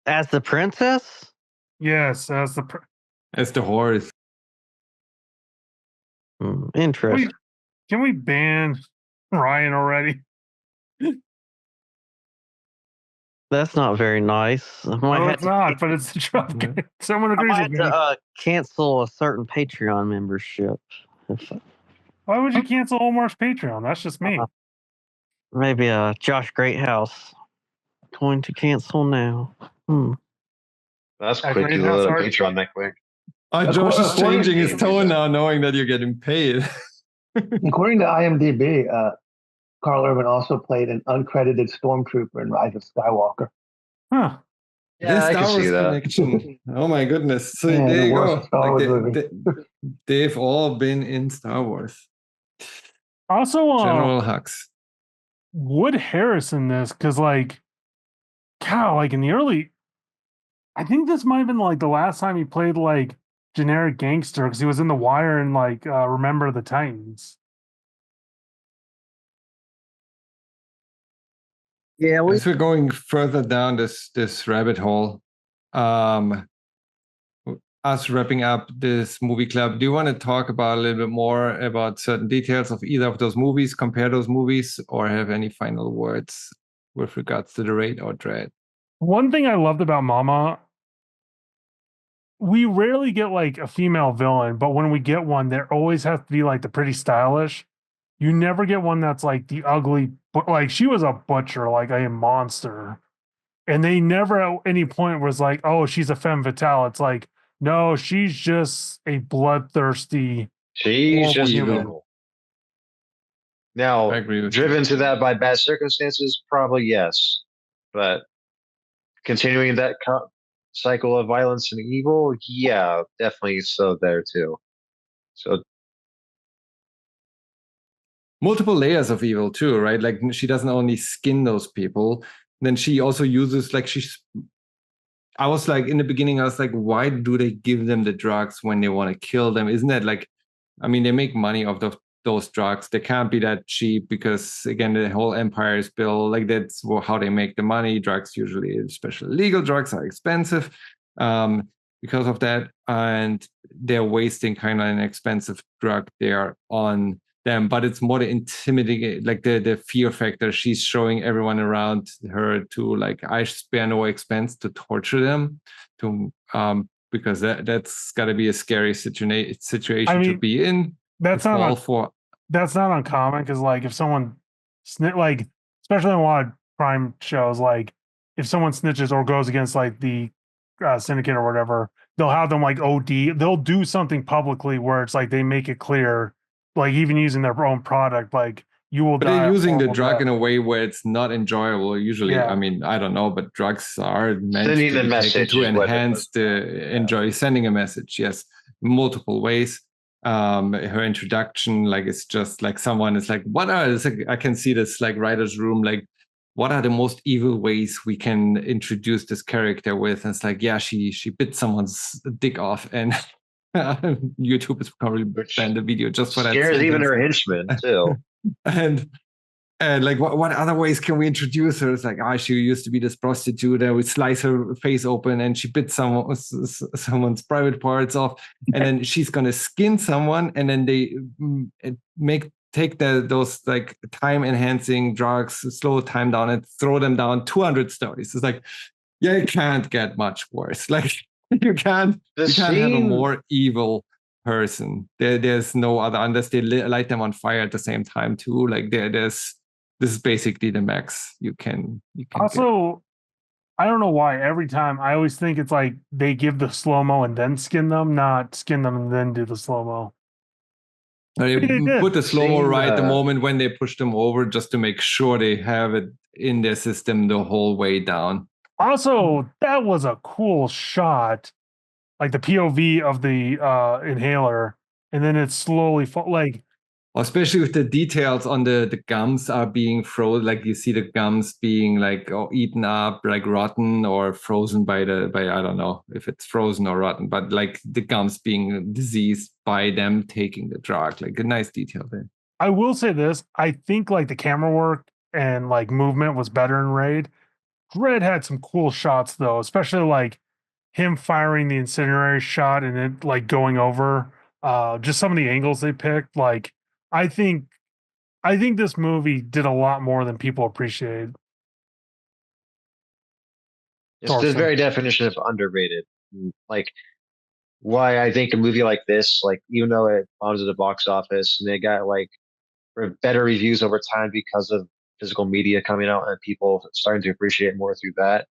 As the princess? Yes, as the As the horse. Interesting. Can we ban Ryan already? That's not very nice. I might No, have it's to, not, but it's the Trump. Yeah. Someone I agrees might with have me. to cancel a certain Patreon membership. If, Why would you cancel Omar's Patreon? That's just me. maybe Josh Greathouse going to cancel now. That's At quick. Great You House load a Art. Patreon that quick. Josh is According- changing his tone now, knowing that you're getting paid. According to IMDb, Carl Urban also played an uncredited stormtrooper in Rise of Skywalker. Huh. Yeah, The I Star can see Wars that. connection. Oh my goodness. So Yeah, there the you worst go. Star Wars movie. They've all been in Star Wars. Also, General Hux. Wood Harris in this, because like, cow, like in the early, I think this might have been like the last time he played like generic gangster, because he was in The Wire and like Remember the Titans. Yeah, we As we're going further down this rabbit hole, us wrapping up this movie club, do you want to talk about a little bit more about certain details of either of those movies, compare those movies, or have any final words with regards to the Raid or Dredd? One thing I loved about Mama, we rarely get like a female villain, but when we get one, there always has to be like the pretty stylish. You never get one that's like the ugly, but like she was a butcher, like a monster. And they never at any point was like, oh, she's a femme fatale. It's like, no, she's just a bloodthirsty, She's horrible just human. evil. Now, I agree with driven you. to that by bad circumstances, probably yes. But continuing that cycle of violence and evil, yeah, definitely so there too. So Multiple layers of evil too, right? Like she doesn't only skin those people, then she also uses like I was like in the beginning, I was like, why do they give them the drugs when they want to kill them? Isn't that like, I mean, they make money off those drugs. They can't be that cheap because again, the whole empire is built like that's how they make the money. Drugs usually, especially legal drugs, are expensive because of that, and they're wasting kind of an expensive drug there on them. But it's more the intimidating, like the fear factor. She's showing everyone around her to like, I spare no expense to torture them, to because that's got to be a scary situation I to mean, be in. that's not that's not uncommon because like if someone like especially in a lot of crime shows, like if someone snitches or goes against like the syndicate or whatever, they'll have them like OD. They'll do something publicly where it's like they make it clear, like even using their own product, like you will But die. they're a using the horrible drug death. in a way where it's not enjoyable. Usually, Yeah. I mean, I don't know, but drugs are meant Sending to the be taken message to is what it enhance was. the enjoy. Sending a message, yes, multiple ways. Her introduction, like it's just like someone is like, what are? It's like, I can see this like writer's room, like what are the most evil ways we can introduce this character with? And it's like, yeah, she bit someone's dick off, and YouTube is probably Which banned the video just for that scares even sentence. her henchmen too. And like, what other ways can we introduce her? It's like, she used to be this prostitute, and we slice her face open, and she bit someone's private parts off, and then she's gonna skin someone, and then they take those like time enhancing drugs, slow time down, and throw them down 200 stories. It's like, yeah, it can't get much worse. Like you can't have a more evil person. There's no other, unless they light them on fire at the same time too. Like this is basically the max you can Also, I don't know why every time I always think it's like they give the slow mo and then skin them, not skin them and then do the slow mo. They did. put the slow-mo Same, right the moment when they push them over, just to make sure they have it in their system the whole way down. Also, that was a cool shot, like the POV of the inhaler, and then it slowly like Especially with the details on the gums are being frozen, like you see the gums being like eaten up, like rotten or frozen by I don't know if it's frozen or rotten, but like the gums being diseased by them taking the drug, like a nice detail there. I will say this, I think like the camera work and like movement was better in Raid. Dredd had some cool shots though, especially like him firing the incendiary shot and it like going over just some of the angles they picked. Like, I think this movie did a lot more than people appreciated. It's the Thorson. very definition of underrated. Like why I think a movie like this, like even though it bombs at the box office and they got like better reviews over time because of physical media coming out and people starting to appreciate it more through that.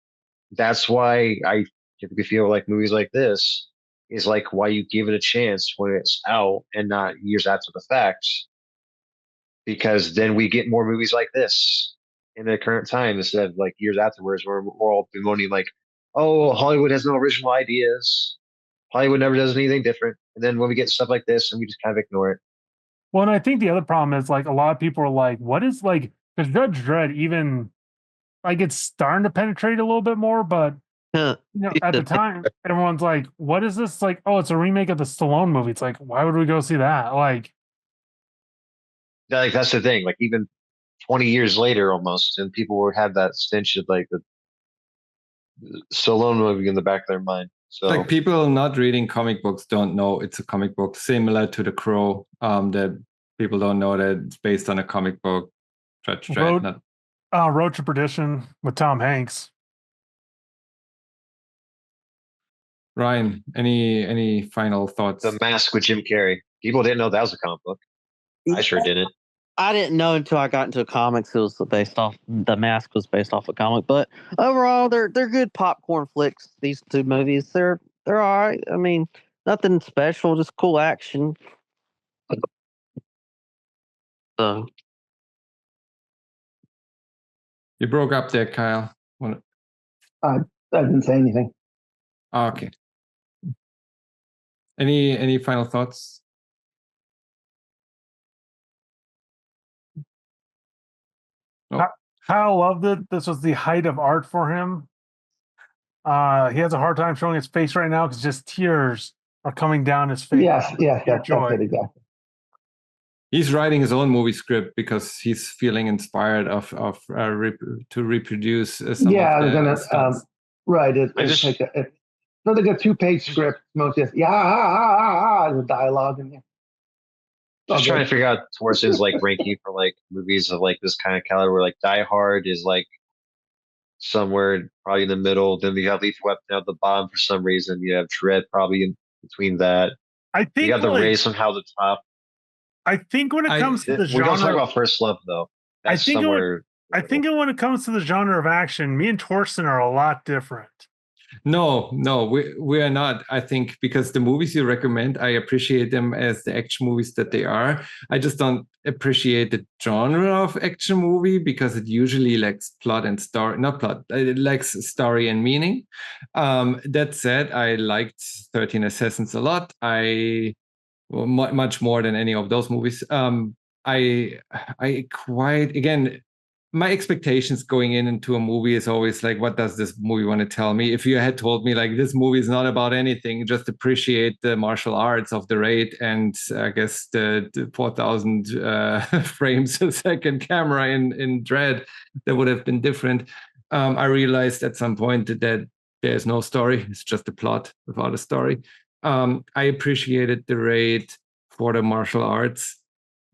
That's why I typically feel like movies like this is like why you give it a chance when it's out and not years after the fact, because then we get more movies like this in the current time instead of like years afterwards where we're all bemoaning like, oh, Hollywood has no original ideas. Hollywood never does anything different. And then when we get stuff like this and we just kind of ignore it. Well, and I think the other problem is like a lot of people are like, what is like, because Judge Dredd even like it's starting to penetrate a little bit more, but Huh. at the time, everyone's like, what is this? Like, oh, it's a remake of the Stallone movie. It's like, why would we go see that? Like, That's the thing. Like even 20 years later almost, and people will have that stench of like the Stallone movie in the back of their mind. So Like people not reading comic books don't know it's a comic book, similar to The Crow. That people don't know that it's based on a comic book. Judge Dredd. Road to Perdition with Tom Hanks. Ryan, any final thoughts? The Mask with Jim Carrey. People didn't know that was a comic book. I sure didn't. I didn't know until I got into comics. It was based off The Mask was based off a comic, but overall, they're good popcorn flicks. These two movies, they're all right. I mean, nothing special, just cool action. So You broke up there, Kyle. I didn't say anything. Okay. Any final thoughts? Oh. Kyle loved it. This was the height of art for him. He has a hard time showing his face right now because just tears are coming down his face. Yes, that's it exactly. He's writing his own movie script because he's feeling inspired to reproduce some of the stunts. Right. It's like it's not like a 2-page script. Most just the dialogue in there. Just trying to figure out Thorson's like ranking for like movies of like this kind of caliber. Where like Die Hard is like somewhere probably in the middle. Then you have Lethal Weapon at the bottom for some reason. You have Dredd probably in between that. I think you got the Ray somehow the top. I think when it comes to the genre, we're gonna talk about First Love though. That's I think when it comes to the genre of action, me and Thorson are a lot different. No, we are not. I think because the movies you recommend, I appreciate them as the action movies that they are. I just don't appreciate the genre of action movie because it usually lacks plot and story. Not plot, it lacks story and meaning. That said, I liked 13 Assassins a lot. Much more than any of those movies. I quite again. My expectations going into a movie is always like, what does this movie want to tell me? If you had told me like this movie is not about anything, just appreciate the martial arts of the raid and I guess the 4,000 frames a second camera in Dredd, that would have been different. I realized at some point that there's no story; it's just a plot without a story. I appreciated the raid for the martial arts.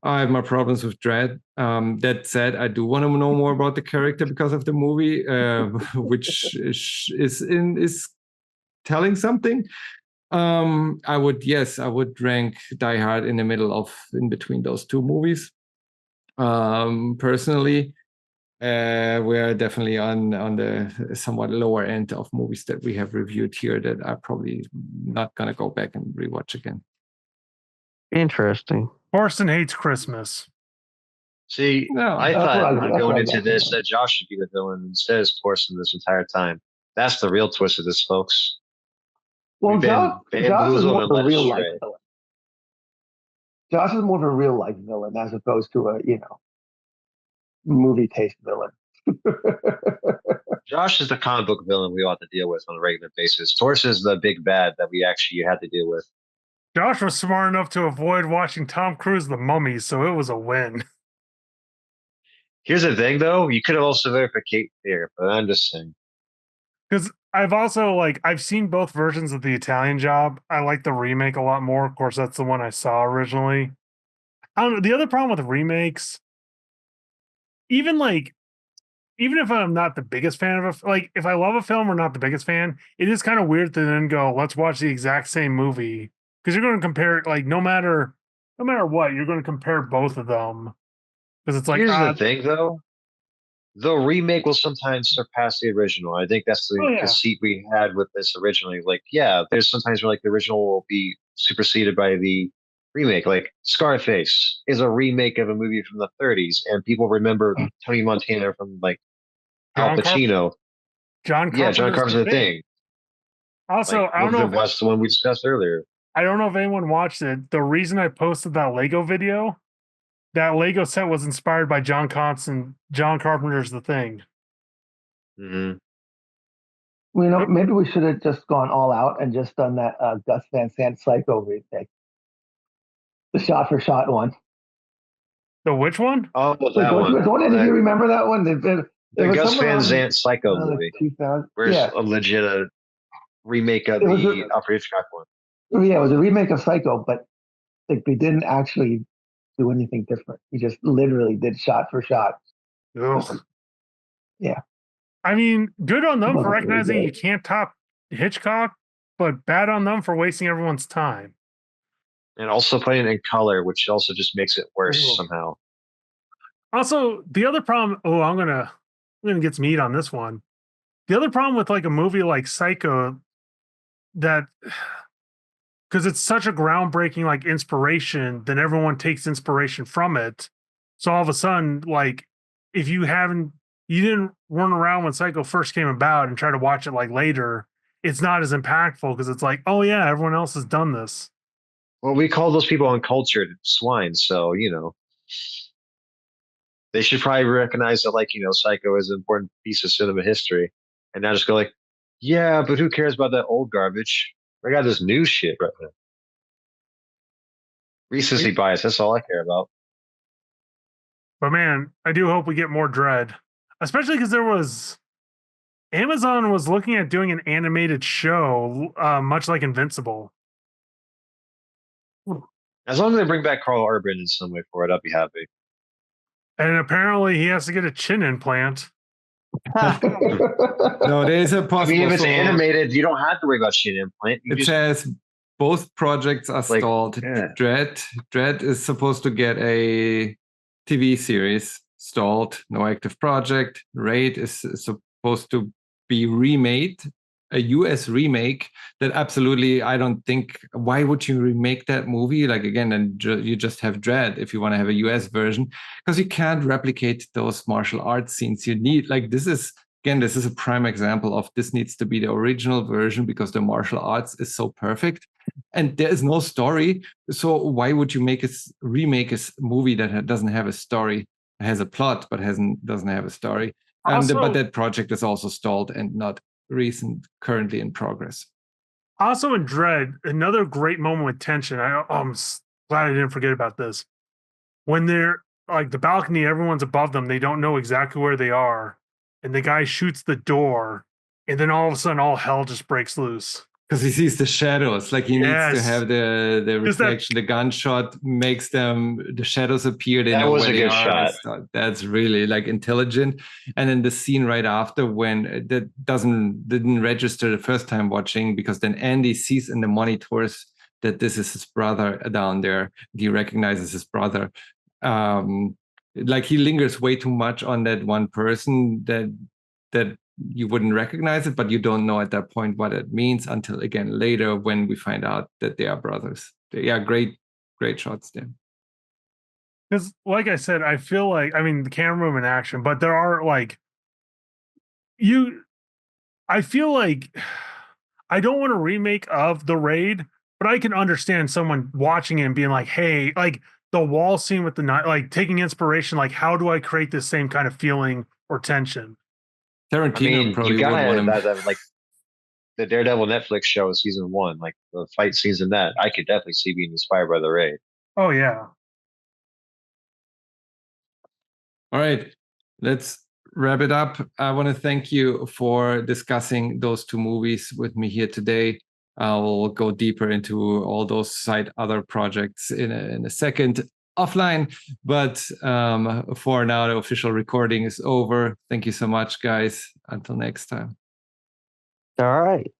I have my problems with Dredd. That said, I do want to know more about the character because of the movie, which is telling something. I would rank Die Hard in between those two movies. Personally, we are definitely on the somewhat lower end of movies that we have reviewed here that I'm probably not gonna go back and rewatch again. Interesting. Thorson hates Christmas. See, I thought going into this that Josh should be the villain instead of Thorson this entire time. That's the real twist of this, folks. Well, Josh is more of a real life villain. Josh is more of a real life villain as opposed to a movie taste villain. Josh is the comic book villain we all have to deal with on a regular basis. Thorson is the big bad that we actually had to deal with. Josh was smart enough to avoid watching Tom Cruise The Mummy, so it was a win. Here's the thing, though. You could have also verified Kate there, but I'm just saying. Because I've also I've seen both versions of the Italian Job. I like the remake a lot more. Of course, that's the one I saw originally. I don't know. The other problem with remakes, even even if I'm not the biggest fan of if I love a film or not the biggest fan, it is kind of weird to then go, let's watch the exact same movie because you're going to compare it no matter what, you're going to compare both of them because it's Here's the thing, though. The remake will sometimes surpass the original. I think that's the oh yeah, conceit we had with this originally. Like, yeah, there's sometimes where like the original will be superseded by the remake. Like Scarface is a remake of a movie from the 30s, and people remember Tony Montana from like Al John Carp Pacino. John Yeah, John Carpenter's The Carpenter's The Thing. Thing. Also, Like, I don't know if that's the one we discussed earlier. I don't know if anyone watched it. The reason I posted that Lego video, that Lego set was inspired by John Carpenter's The Thing. Hmm. We know maybe we should have just gone all out and just done that Gus Van Sant Psycho remake, the shot for shot one. The which one? Oh, Like, that one. don't any of you remember that one? The was Gus somewhere Van around, Sant Psycho like movie, 2000. where it's Yeah, a legit remake of it was the Alfred Hitchcock one. yeah, it was a remake of Psycho, but like they didn't actually do anything different. He just literally did shot for shot. Ugh. Yeah. I mean, good on them It for wasn't very recognizing you good. can't top Hitchcock, but bad on them for wasting everyone's time. And also putting it in color, which also just makes it worse Ugh. somehow. Also, the other problem. Oh, I'm gonna get some heat on this one. The other problem with like a movie like Psycho, that because it's such a groundbreaking like inspiration, then everyone takes inspiration from it. So all of a sudden, like if you didn't run around when Psycho first came about and try to watch it like later, it's not as impactful because it's like, oh yeah, everyone else has done this. Well, we call those people uncultured swine, so they should probably recognize that, like, Psycho is an important piece of cinema history, and not just go like, yeah, but who cares about that old garbage? I got this new shit right now. Recency bias. That's all I care about. But man, I do hope we get more Dredd, especially because Amazon was looking at doing an animated show, much like Invincible. As long as they bring back Carl Urban in some way for it, I'll be happy. And apparently, he has to get a chin implant. No, there is a I possible. mean, if it's so animated, you don't have to worry about shit implant. it says both projects are Like, stalled. yeah. Dredd is supposed to get a TV series stalled, no active project. Raid is supposed to be remade, a US remake that absolutely, I don't think, why would you remake that movie? Like, again, and you just have Dredd if you want to have a US version, because you can't replicate those martial arts scenes. You need, like, this is a prime example of this needs to be the original version because the martial arts is so perfect and there is no story. So why would you remake a movie that doesn't have a story? It has a plot, but doesn't have a story. But that project is also stalled and not currently in progress. Also in Dredd, another great moment with tension. I'm glad I didn't forget about this. When they're like the balcony, everyone's above them. They don't know exactly where they are. And the guy shoots the door. And then all of a sudden, all hell just breaks loose. Because he sees the shadows, like he needs to have the reflection. The gunshot makes the shadows appear. They know where they are. That's really like intelligent. And then the scene right after, when that didn't register the first time watching, because then Andy sees in the monitors that this is his brother down there. He recognizes his brother. Like he lingers way too much on that one person that you wouldn't recognize it, but you don't know at that point what it means until again later when we find out that they are brothers. Yeah, great shots there. Because, like I said, I feel like, I mean, the camera movement action, but there are I feel like I don't want a remake of The Raid, but I can understand someone watching it and being like, hey, like the wall scene with the night, like taking inspiration, like how do I create this same kind of feeling or tension? Tarantino probably you gotta would want that, like the Daredevil Netflix show season 1, like the fight scenes in that, I could definitely see being inspired by The Raid. Oh yeah. All right, let's wrap it up. I want to thank you for discussing those two movies with me here today. I'll go deeper into all those other projects in a second offline. But for now, the official recording is over. Thank you so much, guys. Until next time. All right.